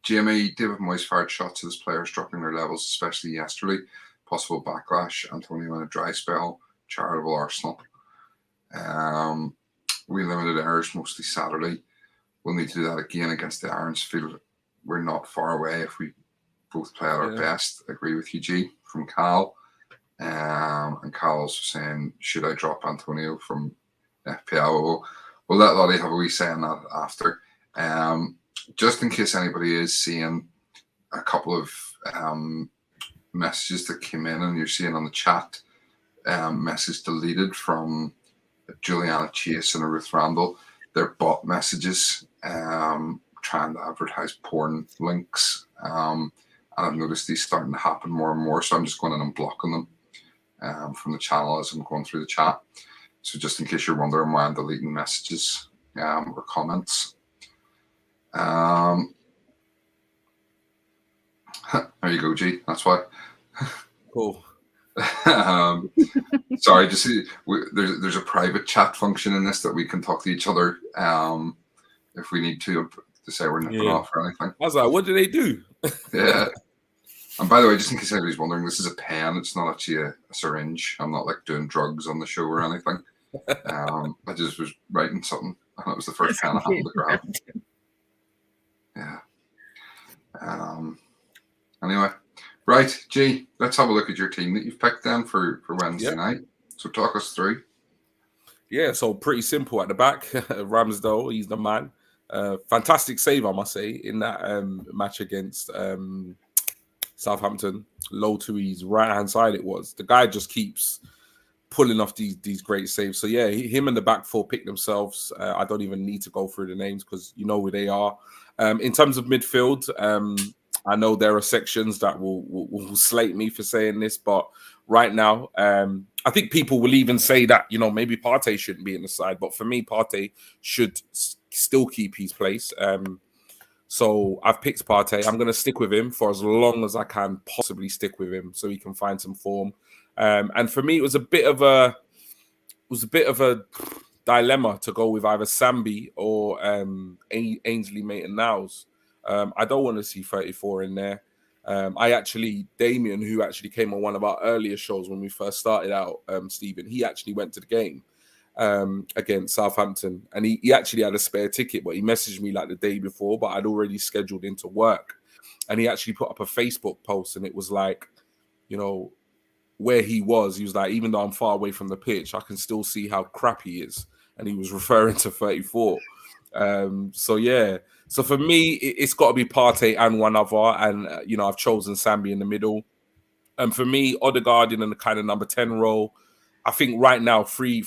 [SPEAKER 3] Jamie, David Moyes fired shots at his players, dropping their levels, especially yesterday. Possible backlash. Antonio in a dry spell. Charitable Arsenal. We limited errors mostly Saturday. We'll need to do that again against the Irons. Feel we're not far away if we both play at our best. Agree with you, G, from Cal. And Cal also saying, should I drop Antonio from FPL? We'll let Lottie have a wee say on that after. Just in case anybody is seeing a couple of messages that came in and you're seeing on the chat, message deleted from Juliana Chase and Ruth Randall. They're bot messages trying to advertise porn links. And I've noticed these starting to happen more and more. So I'm just going in and blocking them from the channel as I'm going through the chat. So just in case you're wondering why I'm deleting messages or comments. There you go, G. That's why.
[SPEAKER 1] Cool.
[SPEAKER 3] Sorry, just there's a private chat function in this that we can talk to each other if we need to say we're nipping off or anything.
[SPEAKER 1] I was like, what do they do?
[SPEAKER 3] Yeah. And by the way, just in case anybody's wondering, this is a pen. It's not actually a syringe. I'm not like doing drugs on the show or anything. I just was writing something, and it was the first pen I happened to grab. Yeah. Anyway, right, G, let's have a look at your team that you've picked then for Wednesday night. So talk us through.
[SPEAKER 1] Yeah, so pretty simple at the back. Ramsdale, he's the man. Fantastic save, I must say, in that match against Southampton. Low to his right-hand side it was. The guy just keeps pulling off these great saves. So yeah, him and the back four pick themselves. I don't even need to go through the names because you know who they are. In terms of midfield, I know there are sections that will slate me for saying this, but right now, I think people will even say that, you know, maybe Partey shouldn't be in the side. But for me, Partey should still keep his place. So I've picked Partey. I'm going to stick with him for as long as I can possibly stick with him so he can find some form. And for me, it was a bit of a dilemma to go with either Sambi or Ainsley Maitland-Niles. I don't want to see 34 in there. Damien, who actually came on one of our earlier shows when we first started out, Stephen, he actually went to the game against Southampton, and he actually had a spare ticket, but he messaged me like the day before, but I'd already scheduled into work, and he actually put up a Facebook post, and it was like, you know, where he was like, even though I'm far away from the pitch, I can still see how crap he is, and he was referring to 34. So yeah, so for me, it's got to be Partey and one other, and you know, I've chosen Sambi in the middle. And for me, Odegaard in the kind of number 10 role. I think right now, three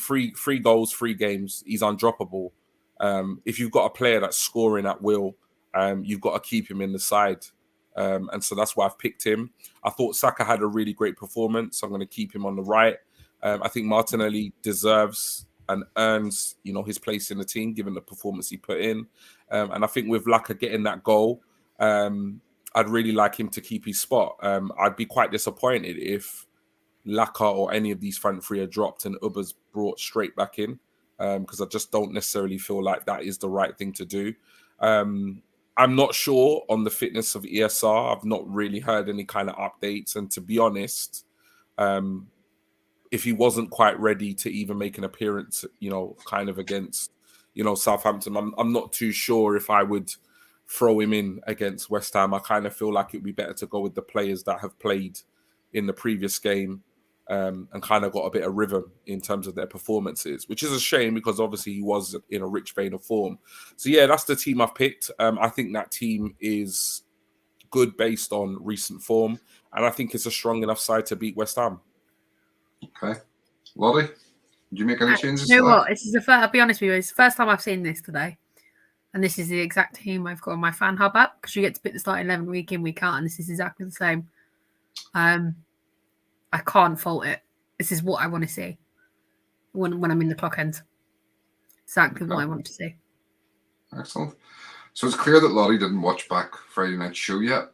[SPEAKER 1] goals, 3 games, he's undroppable. If you've got a player that's scoring at will, you've got to keep him in the side. And so that's why I've picked him. I thought Saka had a really great performance, so I'm going to keep him on the right. I think Martinelli deserves and earns, you know, his place in the team, given the performance he put in. And I think with Laka getting that goal, I'd really like him to keep his spot. I'd be quite disappointed if Laka or any of these front three are dropped and Ubba's brought straight back in, because I just don't necessarily feel like that is the right thing to do. I'm not sure on the fitness of ESR. I've not really heard any kind of updates. And to be honest, if he wasn't quite ready to even make an appearance, you know, kind of against, you know, Southampton, I'm not too sure if I would throw him in against West Ham. I kind of feel like it would be better to go with the players that have played in the previous game, and kind of got a bit of rhythm in terms of their performances, which is a shame because obviously he was in a rich vein of form. So yeah, that's the team I've picked. I think that team is good based on recent form, and I think it's a strong enough side to beat West Ham.
[SPEAKER 3] Okay. Lottie, did you make any changes?
[SPEAKER 2] You know what? This is I'll be honest with you, it's the first time I've seen this today. And this is the exact team I've got on my fan hub app, because you get to pick the starting 11 week in, week out, and this is exactly the same. I can't fault it. This is what I want to see when I'm in the clock end. Exactly what I want to see.
[SPEAKER 3] Excellent. So it's clear that Lottie didn't watch back Friday night's show yet,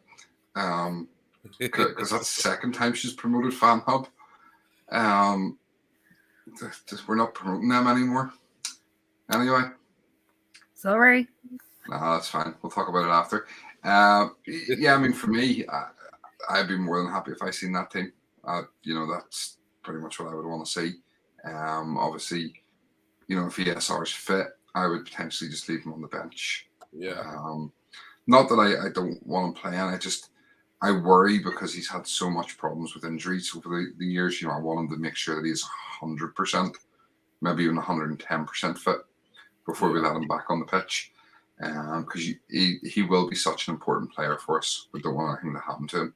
[SPEAKER 3] because that's the second time she's promoted Fan Hub. We're not promoting them anymore. Anyway.
[SPEAKER 2] Sorry.
[SPEAKER 3] No, that's fine. We'll talk about it after. Yeah, I mean, for me, I'd be more than happy if I seen that team. You know, that's pretty much what I would want to see. Obviously, you know, if ESR's fit, I would potentially just leave him on the bench.
[SPEAKER 1] Yeah.
[SPEAKER 3] Not that I don't want him playing. I worry because he's had so much problems with injuries over the years. You know, I want him to make sure that he's 100%, maybe even 110% fit before we let him back on the pitch. Because he will be such an important player for us. We don't want anything to happen to him.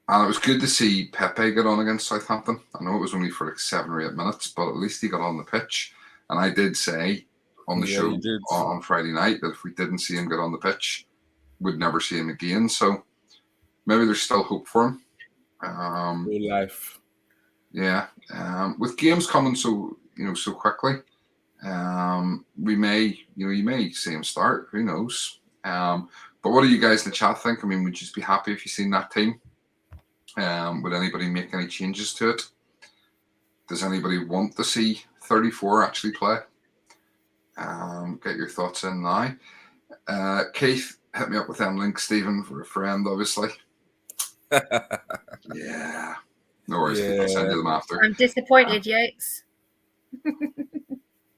[SPEAKER 3] And it was good to see Pepe get on against Southampton. I know it was only for like 7 or 8 minutes, but at least he got on the pitch. And I did say on the show on Friday night that if we didn't see him get on the pitch, we'd never see him again. So maybe there's still hope for him.
[SPEAKER 1] Real life.
[SPEAKER 3] Yeah. With games coming so quickly, you may see him start. Who knows? But what do you guys in the chat think? I mean, would you just be happy if you seen that team? Would anybody make any changes to it? Does anybody want to see 34 actually play? Get your thoughts in now. Keith, hit me up with them links, Stephen, for a friend, obviously. Yeah. No worries, yeah. I'll send you them after.
[SPEAKER 2] I'm disappointed, Yates.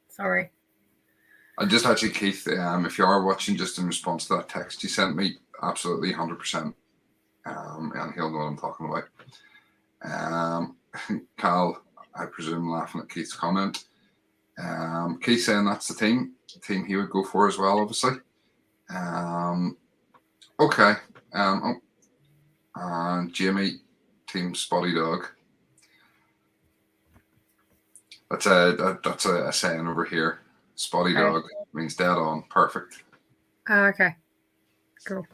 [SPEAKER 2] Sorry.
[SPEAKER 3] And just actually, Keith, if you are watching, just in response to that text you sent me, absolutely 100%. And he'll know what I'm talking about. Cal, I presume, laughing at Keith's comment. Keith saying that's the team he would go for as well, obviously. Okay. And Jamie, team Spotty Dog. That's a saying over here. Spotty Dog means dead on. Perfect.
[SPEAKER 2] Okay. Cool.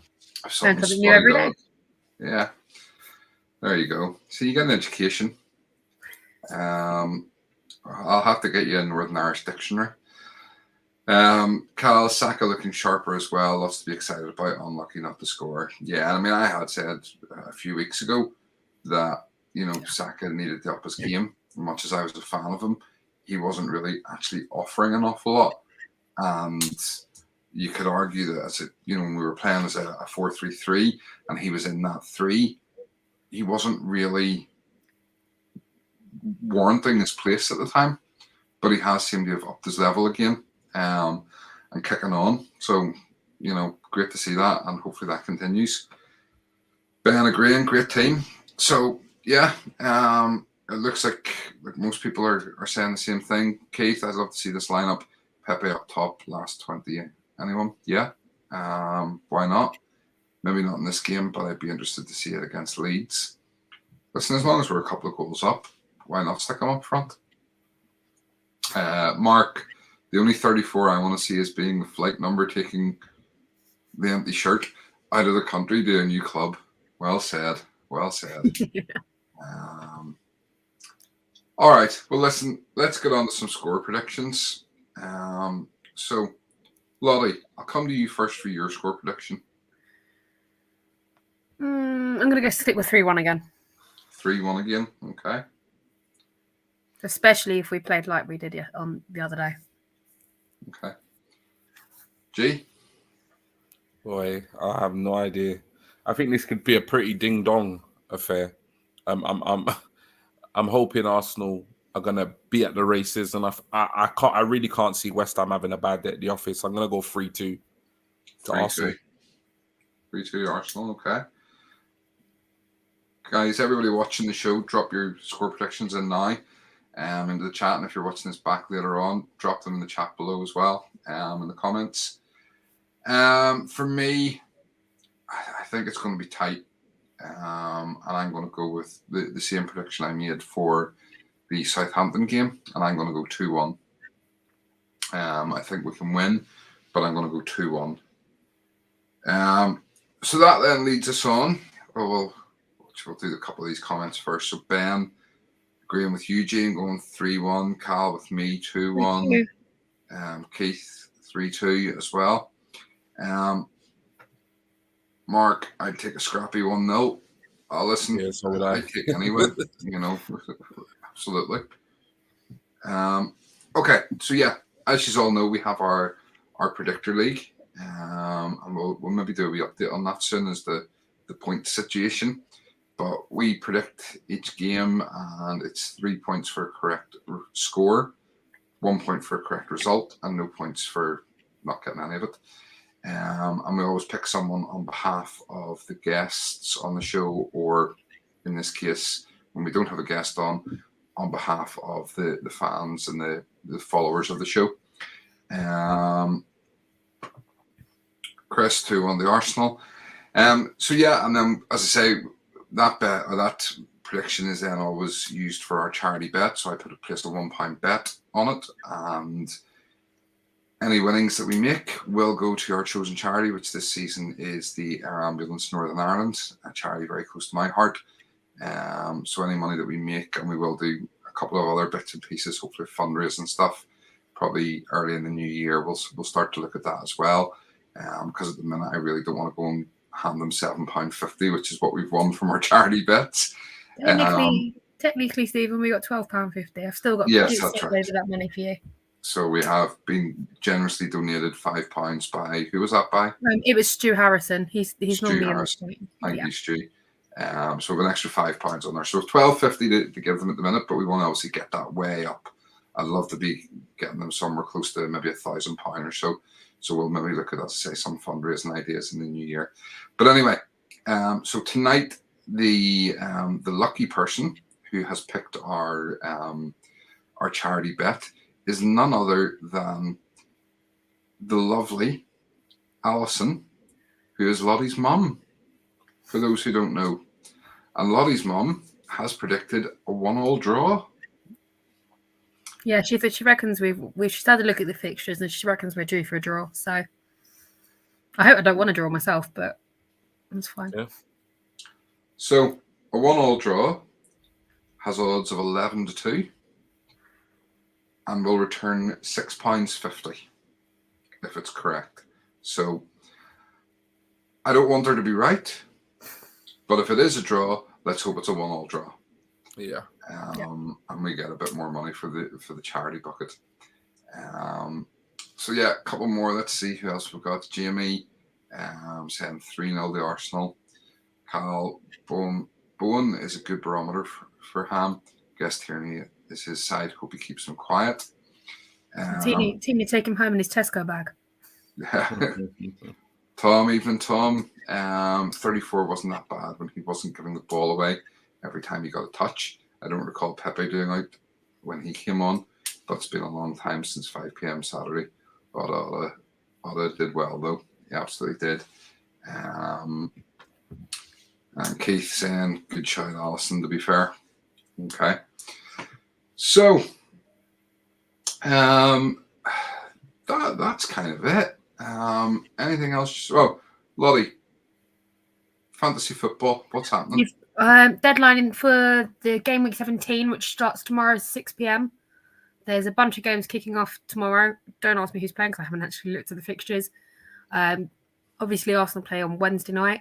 [SPEAKER 3] Something
[SPEAKER 2] Something new every day.
[SPEAKER 3] Yeah. There you go. So you get an education. I'll have to get you a Northern Irish dictionary. Cal, Saka looking sharper as well. Lots to be excited about. Unlucky not to score. Yeah, I mean, I had said a few weeks ago that, Saka needed to up his game. As much as I was a fan of him, he wasn't really actually offering an awful lot. And you could argue that when we were playing as a 4-3-3 and he was in that 3, he wasn't really warranting his place at the time, but he has seemed to have upped his level again and kicking on. So, great to see that, and hopefully that continues. Ben agreeing, great team. So, yeah, it looks like most people are saying the same thing. Keith, I'd love to see this lineup. Pepe up top, last 20. Anyone? Yeah. Why not? Maybe not in this game, but I'd be interested to see it against Leeds. Listen, as long as we're a couple of goals up, why not stick them up front? Mark, the only 34 I want to see is being the flight number taking the empty shirt out of the country to a new club. Well said. Well said.
[SPEAKER 2] Yeah.
[SPEAKER 3] All right. Well, listen, let's get on to some score predictions. So, Lottie, I'll come to you first for your score prediction.
[SPEAKER 2] I'm going to go stick with 3-1 again.
[SPEAKER 3] 3-1 again. Okay.
[SPEAKER 2] Especially if we played like we did on the other day.
[SPEAKER 3] Okay. G?
[SPEAKER 1] Boy, I have no idea. I think this could be a pretty ding-dong affair. I'm hoping Arsenal are gonna be at the races, and I really can't see West Ham having a bad day at the office. I'm gonna go 3-2 to Arsenal.
[SPEAKER 3] 3-2 Arsenal. Okay. Guys, everybody watching the show, drop your score predictions in now into the chat, and if you're watching this back later on, drop them in the chat below as well, in the comments. For me, I think it's going to be tight, and I'm going to go with the same prediction I made for the Southampton game, and I'm going to go 2-1. I think we can win, but I'm going to go 2-1. So that then leads us on. We'll do a couple of these comments first. So Ben, agreeing with Eugene, going 3-1. Cal with me, 2-1. Keith, 3-2 as well. Mark, I'd take a scrappy 1-0. I'll listen.
[SPEAKER 1] Yeah, so would I.
[SPEAKER 3] I'd take anyway, absolutely. Okay, so yeah, as you all know, we have our Predictor League. And we'll maybe do a wee update on that soon as the point situation. But we predict each game, and it's 3 points for a correct score, 1 point for a correct result, and no points for not getting any of it. And we always pick someone on behalf of the guests on the show, or in this case, when we don't have a guest on behalf of the fans and the followers of the show. Chris, 2-1 the Arsenal. So yeah, and then as I say, that bet or that prediction is then always used for our charity bet. So I put a place a £1 bet on it, and any winnings that we make will go to our chosen charity, which this season is the Air Ambulance Northern Ireland, a charity very close to my heart. So any money that we make, and we will do a couple of other bits and pieces, hopefully fundraising stuff, probably early in the new year, we'll start to look at that as well. Because at the minute I really don't want to go and hand them £7.50, which is what we've won from our charity bets.
[SPEAKER 2] Technically, Stephen, we got £12.50. I've still got that money for you.
[SPEAKER 3] So we have been generously donated £5 by, who was that by?
[SPEAKER 2] It was Stu Harrison. He's
[SPEAKER 3] Stu
[SPEAKER 2] normally
[SPEAKER 3] Harrison. Thank you, Stu. So we have an extra £5 on there. So £12.50 to give them at the minute, but we want to obviously get that way up. I'd love to be getting them somewhere close to maybe £1,000 or so. So we'll maybe look at, as I say, some fundraising ideas in the new year. But anyway, so tonight the lucky person who has picked our charity bet is none other than the lovely Alison, who is Lottie's mum, for those who don't know. And Lottie's mum has predicted a 1-1 draw.
[SPEAKER 2] Yeah, she reckons she's had a look at the fixtures and she reckons we're due for a draw. So I hope I don't want to draw myself, but that's fine.
[SPEAKER 1] Yeah.
[SPEAKER 3] So a 1-1 draw has odds of 11-2 and will return £6.50 if it's correct. So I don't want her to be right, but if it is a draw, let's hope it's a 1-1 draw.
[SPEAKER 1] Yeah.
[SPEAKER 3] And we get a bit more money for the charity bucket. So yeah, a couple more. Let's see who else we've got. Jamie saying 3-0 to Arsenal. Cal Bowen is a good barometer for Ham. Guess Tierney is his side. Hope he keeps him quiet.
[SPEAKER 2] Team to take him home in his Tesco bag.
[SPEAKER 3] Tom, 34 wasn't that bad when he wasn't giving the ball away every time he got a touch. I don't recall Pepe doing out when he came on, but it's been a long time since 5 p.m. Saturday. But Oda did well, though. He absolutely did. And Keith saying, good shout, Alison, to be fair. Okay. So, that's kind of it. Anything else? Oh, Lottie, fantasy football, what's happening?
[SPEAKER 2] Deadline for the game week 17, which starts tomorrow at 6 p.m. There's a bunch of games kicking off tomorrow. Don't ask me who's playing because I haven't actually looked at the fixtures. Obviously, Arsenal play on Wednesday night.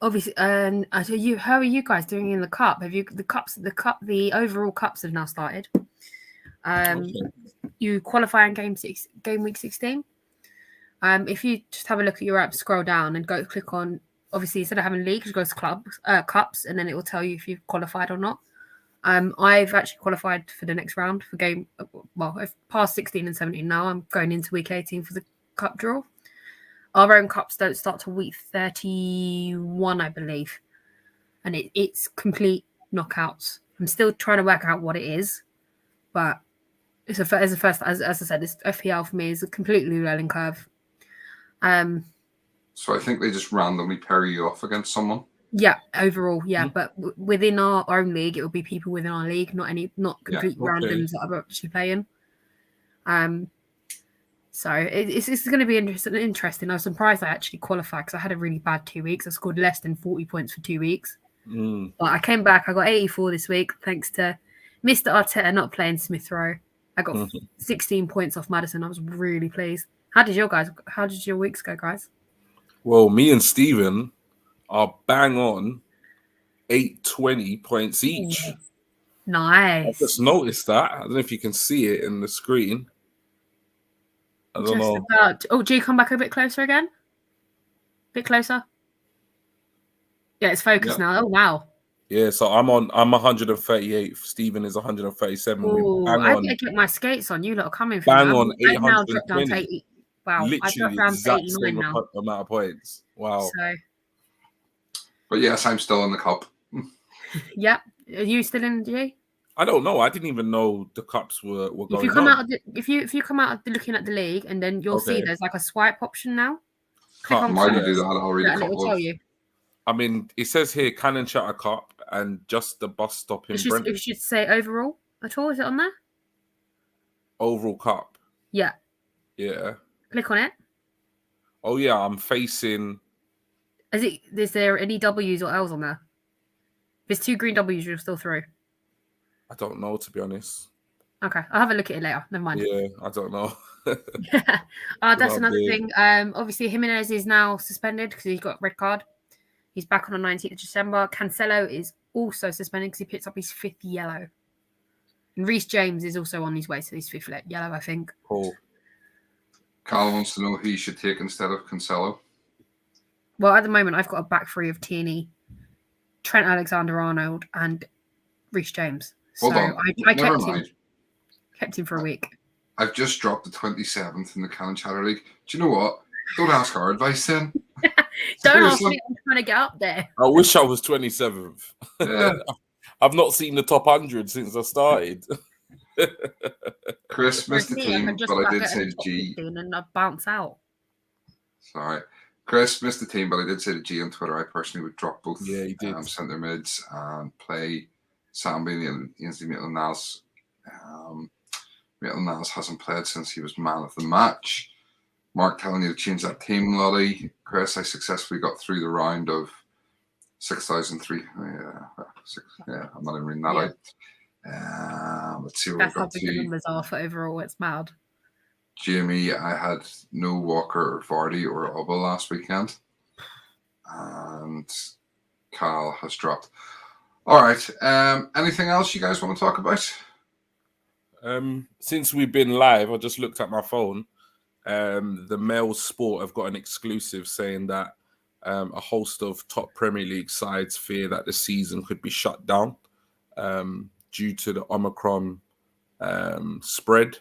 [SPEAKER 2] Obviously, and how are you guys doing in the cup? Have you the overall cups have now started? You qualify in game week 16. If you just have a look at your app, scroll down and go click on. Obviously, instead of having leagues, you go to cups, and then it will tell you if you've qualified or not. I've actually qualified for the next round for game. Well, I've passed 16 and 17 now. I'm going into week 18 for the cup draw. Our own cups don't start till week 31, I believe, and it's complete knockouts. I'm still trying to work out what it is, but it's as I said, this FPL for me is a completely learning curve.
[SPEAKER 3] So I think they just randomly pair you off against someone. Yeah,
[SPEAKER 2] overall, yeah. But within our own league, it will be people within our league, not complete randoms that are actually playing. So it's going to be interesting. I was surprised I actually qualified because I had a really bad 2 weeks. I scored less than 40 points for 2 weeks. But I came back. I got 84 this week thanks to Mr. Arteta not playing Smith Rowe. I got 16 points off Maddison. I was really pleased. How did your weeks go, guys?
[SPEAKER 1] Well, me and Steven are bang on 820 points each.
[SPEAKER 2] Nice.
[SPEAKER 1] I just noticed that. I don't know if you can see it in the screen. I don't know.
[SPEAKER 2] Do you come back a bit closer again? A bit closer? Yeah, it's focused now. Oh, wow.
[SPEAKER 1] Yeah, so I'm 138th. Steven is 137.
[SPEAKER 2] Oh, I need to get my skates on. You lot are coming for
[SPEAKER 1] bang on 820.
[SPEAKER 2] now dropped down to 80. Wow,
[SPEAKER 1] literally
[SPEAKER 2] I dropped down to 89 now.
[SPEAKER 1] Amount of points. Wow.
[SPEAKER 2] So.
[SPEAKER 3] But yes, I'm still in the cup.
[SPEAKER 2] Yeah. Are you still in, G?
[SPEAKER 1] I don't know. I didn't even know the cups were going on.
[SPEAKER 2] If you come out of looking at the league, and then you'll see there's like a swipe option now.
[SPEAKER 3] Might do that. I'll read a couple.
[SPEAKER 2] It will tell you.
[SPEAKER 1] I mean, it says here Cannon Chatter Cup and just the bus stop in Brentford.
[SPEAKER 2] It should say overall at all. Is it on there?
[SPEAKER 1] Overall cup.
[SPEAKER 2] Yeah.
[SPEAKER 1] Yeah.
[SPEAKER 2] Click on it.
[SPEAKER 1] Oh yeah, I'm facing.
[SPEAKER 2] Is there any W's or L's on there? If there's 2 green W's, you're still through.
[SPEAKER 1] I don't know, to be honest.
[SPEAKER 2] Okay, I'll have a look at it later. Never mind.
[SPEAKER 1] Yeah, I don't know.
[SPEAKER 2] That's another thing. Obviously, Jimenez is now suspended because he's got a red card. He's back on the 19th of December. Cancelo is also suspended because he picked up his 5th yellow. And Reece James is also on his way to his 5th yellow, I think.
[SPEAKER 1] Cool.
[SPEAKER 3] Carl wants to know who he should take instead of Cancelo.
[SPEAKER 2] Well, at the moment, I've got a back three of Tierney, Trent Alexander-Arnold, and Reece James.
[SPEAKER 3] Hold on.
[SPEAKER 2] I kept him for a week.
[SPEAKER 3] I've just dropped the 27th in the Cannon Chatter League. Do you know what? Don't ask our advice then.
[SPEAKER 2] Don't ask
[SPEAKER 3] Seriously.
[SPEAKER 2] me. I'm trying to get up there.
[SPEAKER 1] I wish I was 27th.
[SPEAKER 3] Yeah.
[SPEAKER 1] I've not seen the top 100 since I started.
[SPEAKER 3] Chris missed the
[SPEAKER 2] Whereas me, I
[SPEAKER 3] team,
[SPEAKER 2] can just
[SPEAKER 3] but I
[SPEAKER 2] about
[SPEAKER 3] did
[SPEAKER 2] get
[SPEAKER 3] say
[SPEAKER 2] in
[SPEAKER 3] to
[SPEAKER 2] the top
[SPEAKER 3] G.
[SPEAKER 2] 15 and I bounce out.
[SPEAKER 3] Sorry. Chris missed the team, but I did say to G on Twitter, I personally would drop both
[SPEAKER 1] Yeah, he did.
[SPEAKER 3] centre mids and play Sambi and Ainsley Maitland-Niles. Maitland-Niles hasn't played since he was man of the match. Mark telling you to change that team, Lottie. Chris, I successfully got through the round of 6,003. Yeah, I'm not even reading that out. Let's see where
[SPEAKER 2] That's
[SPEAKER 3] we
[SPEAKER 2] how
[SPEAKER 3] got
[SPEAKER 2] big the
[SPEAKER 3] to.
[SPEAKER 2] numbers are for overall. It's mad.
[SPEAKER 3] Jamie, I had no Walker or Vardy or Oba last weekend. And Carl has dropped. All right. Anything else you guys want to talk about?
[SPEAKER 1] Since we've been live, I just looked at my phone. The Mail Sport have got an exclusive saying that a host of top Premier League sides fear that the season could be shut down due to the Omicron spread.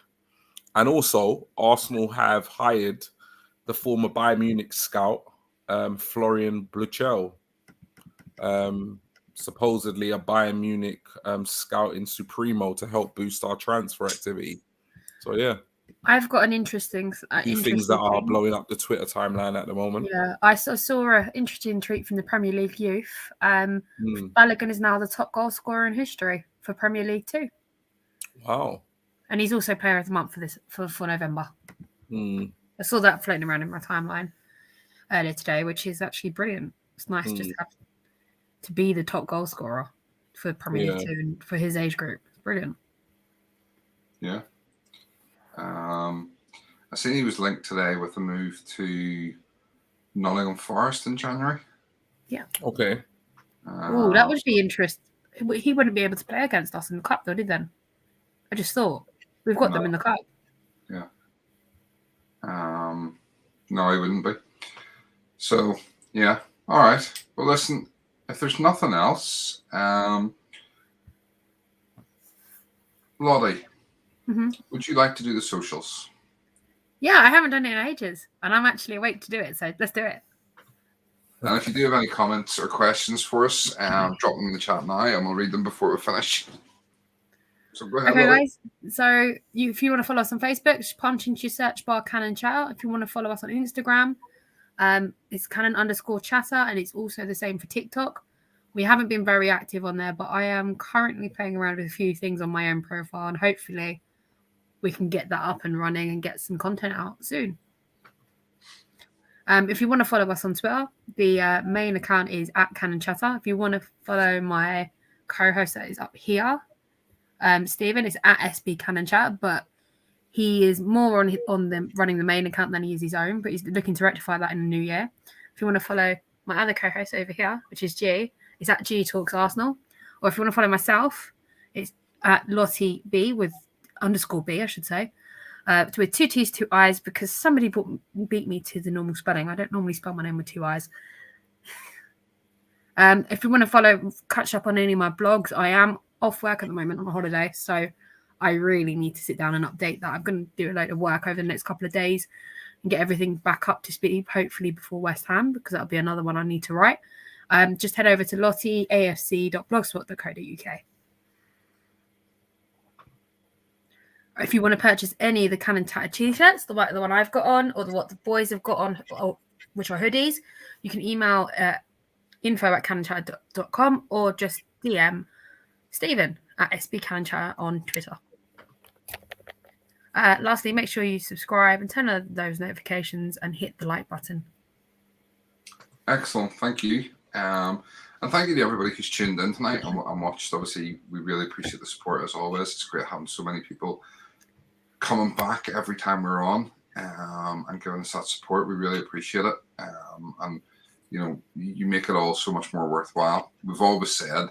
[SPEAKER 1] And also, Arsenal have hired the former Bayern Munich scout, Florian Bleuchel, supposedly a Bayern Munich scouting supremo to help boost our transfer activity. So, yeah.
[SPEAKER 2] I've got an interesting
[SPEAKER 1] Things that are
[SPEAKER 2] thing.
[SPEAKER 1] blowing up the Twitter timeline at the moment.
[SPEAKER 2] Yeah, I saw an interesting tweet from the Premier League youth. Balogun is now the top goal scorer in history for Premier League 2.
[SPEAKER 1] Wow.
[SPEAKER 2] And he's also Player of the Month for November. I saw that floating around in my timeline earlier today, which is actually brilliant. It's nice just to be the top goal scorer for Premier League 2 and for his age group. It's brilliant.
[SPEAKER 3] Yeah. I seen he was linked today with a move to Nottingham Forest in January.
[SPEAKER 2] Yeah.
[SPEAKER 1] Okay.
[SPEAKER 2] Oh, that would be interesting. He wouldn't be able to play against us in the cup, though, did then? I just thought we've got them in the cup.
[SPEAKER 3] Yeah. No, he wouldn't be. So yeah. All right. Well, listen. If there's nothing else, Lottie, would you like to do the socials?
[SPEAKER 2] Yeah, I haven't done it in ages, and I'm actually awake to do it. So let's do it.
[SPEAKER 3] And if you do have any comments or questions for us, drop them in the chat now, and we'll read them before we finish. So go ahead,
[SPEAKER 2] Okay,
[SPEAKER 3] Lottie.
[SPEAKER 2] guys. So if you want to follow us on Facebook, just punch into your search bar Cannon Chatter. If you want to follow us on Instagram, it's Cannon_Chatter, and it's also the same for TikTok. We haven't been very active on there, but I am currently playing around with a few things on my own profile, and hopefully we can get that up and running and get some content out soon. If you want to follow us on Twitter, the main account is @CannonChatter. If you want to follow my co-host that is up here, Stephen, is @SBCannonChat, but he is more on the running the main account than he is his own, but he's looking to rectify that in the new year. If you want to follow my other co-host over here, which is G, it's @GTalksArsenal. Or if you want to follow myself, it's @LottieB with _B, I should say. With 2 T's, 2 I's, because somebody beat me to the normal spelling. I don't normally spell my name with 2 I's. If you want to catch up on any of my blogs, I am off work at the moment on a holiday, so I really need to sit down and update that. I'm going to do a load of work over the next couple of days and get everything back up to speed, hopefully before West Ham, because that'll be another one I need to write. Just head over to lottieafc.blogspot.co.uk. If you want to purchase any of the Cannon Tattered t-shirts, the one I've got on, or what the boys have got on, which are hoodies, you can email info@cannonchatter.com or just DM Stephen @SBCannonchatter on Twitter. Lastly, make sure you subscribe and turn on those notifications and hit the like button.
[SPEAKER 3] Excellent. Thank you. And thank you to everybody who's tuned in tonight and watched. Obviously, we really appreciate the support as always. It's great having so many people coming back every time we're on and giving us that support. We really appreciate it. And, you know, you make it all so much more worthwhile. We've always said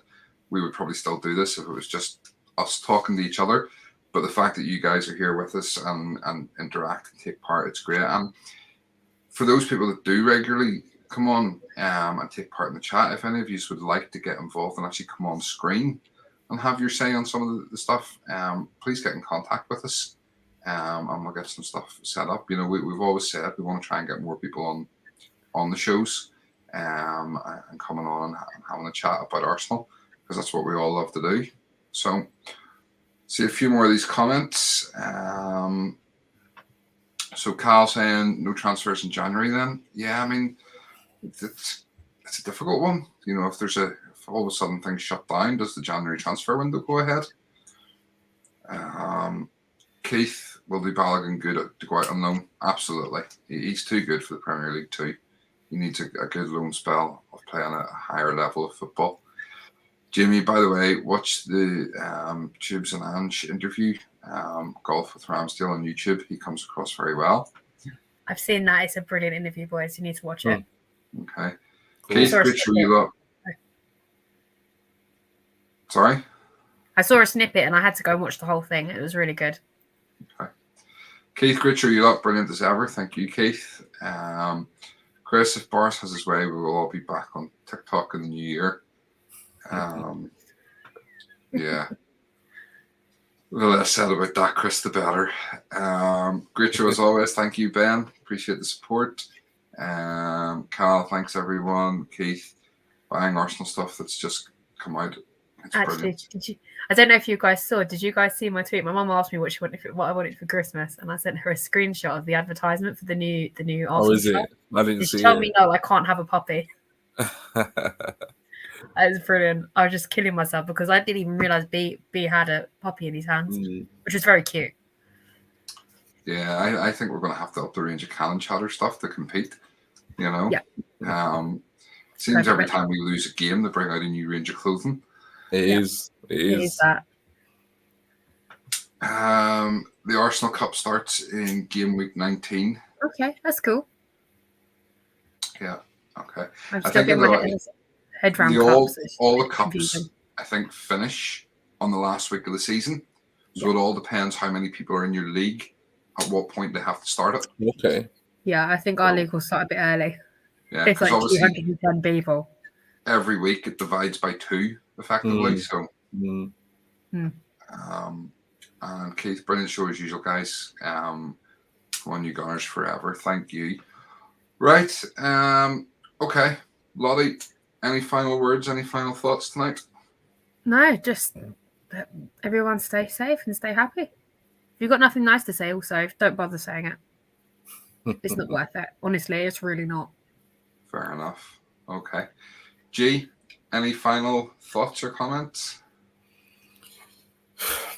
[SPEAKER 3] we would probably still do this if it was just us talking to each other. But the fact that you guys are here with us and interact and take part, it's great. And for those people that do regularly come on and take part in the chat, if any of you would like to get involved and actually come on screen and have your say on some of the stuff, please get in contact with us and we'll get some stuff set up. You know, we've always said we want to try and get more people on the shows. and coming on and having a chat about Arsenal, because that's what we all love to do. So, see a few more of these comments. So Carl saying no transfers in January then. Yeah, I mean, it's a difficult one. You know, if all of a sudden things shut down, does the January transfer window go ahead? Keith, will be Balogun good to go out on loan? Absolutely. He's too good for the Premier League too. He needs a good loan spell of playing at a higher level of football. Jimmy, by the way, watch the Tubes and Ange interview, Golf with Ramsdale on YouTube. He comes across very well.
[SPEAKER 2] I've seen that. It's a brilliant interview, boys. You need to watch it.
[SPEAKER 3] Okay.
[SPEAKER 1] Cool.
[SPEAKER 3] Keith, Sorry?
[SPEAKER 2] I saw a snippet and I had to go and watch the whole thing. It was really good.
[SPEAKER 3] Okay. Keith Gritcher, you lot, brilliant as ever. Thank you, Keith. Chris, if Boris has his way, we will all be back on TikTok in the new year. Yeah. The less said about that, Chris, the better. Gritcher, as always, thank you, Ben. Appreciate the support. Cal, thanks everyone. Keith, buying Arsenal stuff that's just come out. It's
[SPEAKER 2] Actually,
[SPEAKER 3] brilliant.
[SPEAKER 2] did you? I don't know if you guys saw. Did you guys see my tweet? My mum asked me what I wanted for Christmas, and I sent her a screenshot of the advertisement for the new Arsenal.
[SPEAKER 1] Oh, is it?
[SPEAKER 2] stuff.
[SPEAKER 1] I didn't
[SPEAKER 2] Did
[SPEAKER 1] see
[SPEAKER 2] she tell
[SPEAKER 1] it.
[SPEAKER 2] me no? I can't have a puppy. That was brilliant. I was just killing myself because I didn't even realize B had a puppy in his hands, which was very cute.
[SPEAKER 3] Yeah, I think we're going to have to up the range of Cannon Chatter stuff to compete. You know,
[SPEAKER 2] Yeah.
[SPEAKER 3] Seems every time we lose a game, they bring out a new range of clothing.
[SPEAKER 1] It is
[SPEAKER 2] that.
[SPEAKER 3] The Arsenal Cup starts in game week 19.
[SPEAKER 2] Okay, that's cool.
[SPEAKER 3] Yeah. Okay.
[SPEAKER 2] I'm still getting my head round cups.
[SPEAKER 3] All the cups, I think, finish on the last week of the season. So it all depends how many people are in your league, at what point they have to start it.
[SPEAKER 1] Okay.
[SPEAKER 2] Yeah, I think our league will start a bit early.
[SPEAKER 3] Yeah,
[SPEAKER 2] it's like
[SPEAKER 3] obviously
[SPEAKER 2] 210 people.
[SPEAKER 3] Every week it divides by 2, effectively. So, and Keith, brilliant show as usual, guys. One you Gunners forever. Thank you. Right. Okay. Lottie, any final words, any final thoughts tonight?
[SPEAKER 2] No, just that everyone stay safe and stay happy. If you've got nothing nice to say, also, don't bother saying it. It's not worth it. Honestly, it's really not.
[SPEAKER 3] Fair enough. Okay. G, any final thoughts or comments?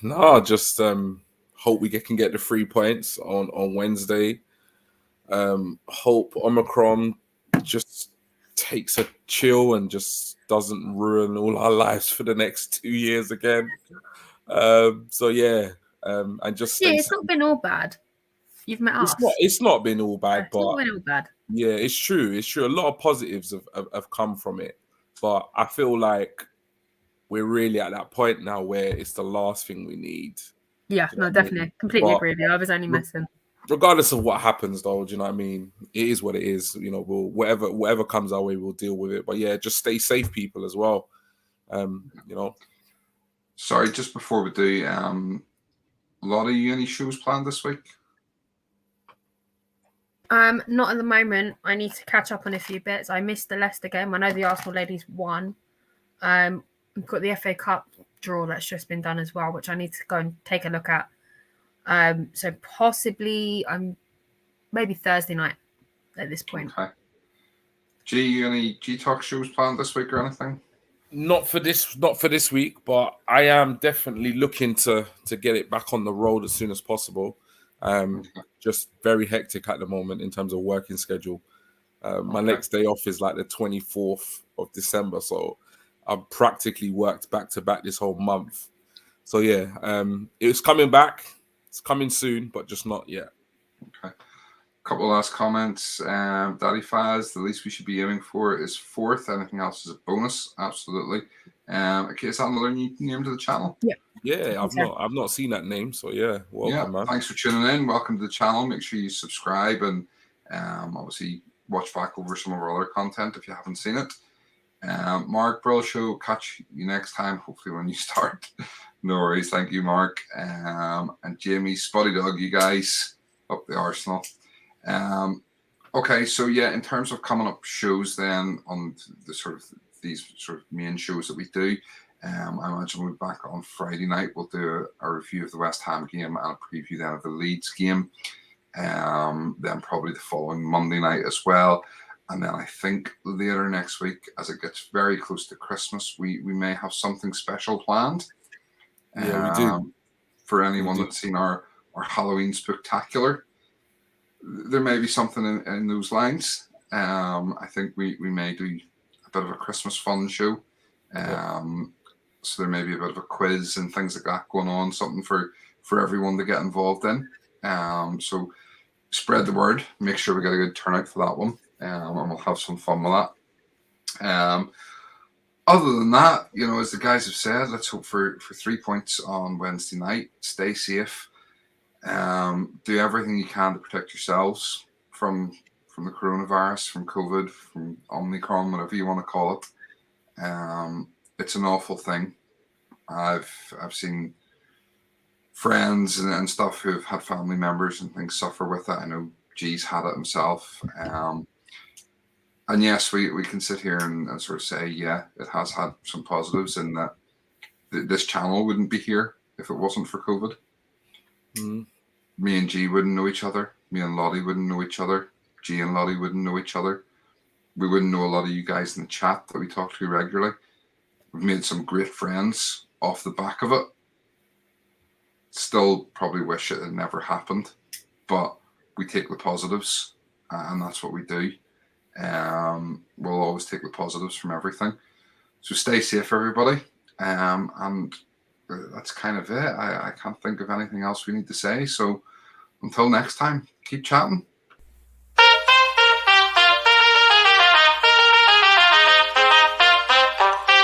[SPEAKER 1] No, just hope we can get the 3 points on Wednesday. Hope Omicron just takes a chill and just doesn't ruin all our lives for the next 2 years again. So yeah, and just
[SPEAKER 2] it's not been all bad. You've met us.
[SPEAKER 1] It's not been all bad,
[SPEAKER 2] it's not been all bad.
[SPEAKER 1] Yeah, it's true. It's true. A lot of positives have come from it, but I feel like we're really at that point now where it's the last thing we need.
[SPEAKER 2] Yeah, no, definitely. Completely agree with you. I was only messing.
[SPEAKER 1] Regardless of what happens, though, do you know what I mean? It is what it is. You know, whatever comes our way, we'll deal with it. But yeah, just stay safe, people, as well. You know.
[SPEAKER 3] Sorry, just before we do, a lot of you any shows planned this week?
[SPEAKER 2] Not at the moment. I need to catch up on a few bits. I missed the Leicester game. I know the Arsenal ladies won. We've got the FA Cup draw that's just been done as well, which I need to go and take a look at. So possibly maybe Thursday night at this point.
[SPEAKER 3] Okay. G, any G-Talk shows planned this week or anything?
[SPEAKER 1] Not for this week, but I am definitely looking to get it back on the road as soon as possible. Just very hectic at the moment in terms of working schedule. My next day off is like the 24th of December, so I've practically worked back to back this whole month. So yeah, it's coming back. It's coming soon, but just not yet.
[SPEAKER 3] Okay. Couple of last comments. Daddy Faz, the least we should be aiming for is 4th. Anything else is a bonus. Absolutely. Okay, is that another new name to the channel?
[SPEAKER 1] Yeah, I've not seen that name, so yeah, welcome, man.
[SPEAKER 3] Thanks for tuning in. Welcome to the channel. Make sure you subscribe and obviously watch back over some of our other content if you haven't seen it. Mark Brill Show, catch you next time, hopefully when you start. No worries, thank you, Mark. And Jamie, Spotty Dog, you guys up the Arsenal. Okay, so yeah, in terms of coming up shows, then on the sort of these sort of main shows that we do, I imagine we'll be back on Friday night. We'll do a review of the West Ham game and a preview then of the Leeds game. Then probably the following Monday night as well. And then I think later next week, as it gets very close to Christmas, we may have something special planned.
[SPEAKER 1] Yeah, we do.
[SPEAKER 3] For anyone that's seen our Halloween spectacular, there may be something in those lines. I think we may do a bit of a Christmas fun show. So there may be a bit of a quiz and things like that going on, something for everyone to get involved in. So spread the word, make sure we get a good turnout for that one, and we'll have some fun with that. Other than that, you know, as the guys have said, let's hope for 3 points on Wednesday night. Stay safe. Do everything you can to protect yourselves from the coronavirus, from COVID, from Omicron, whatever you want to call it. It's an awful thing. I've seen friends and stuff who've had family members and things suffer with it. I know G's had it himself. And yes, we can sit here and sort of say, yeah, it has had some positives in that this channel wouldn't be here if it wasn't for COVID.
[SPEAKER 1] Mm.
[SPEAKER 3] Me and G wouldn't know each other. Me and Lottie wouldn't know each other. G and Lottie wouldn't know each other. We wouldn't know a lot of you guys in the chat that we talk to regularly. We've made some great friends off the back of it. Still probably wish it had never happened, but we take the positives, and that's what we do. We'll always take the positives from everything. So stay safe, everybody. And that's kind of it. I can't think of anything else we need to say. So until next time, keep chatting.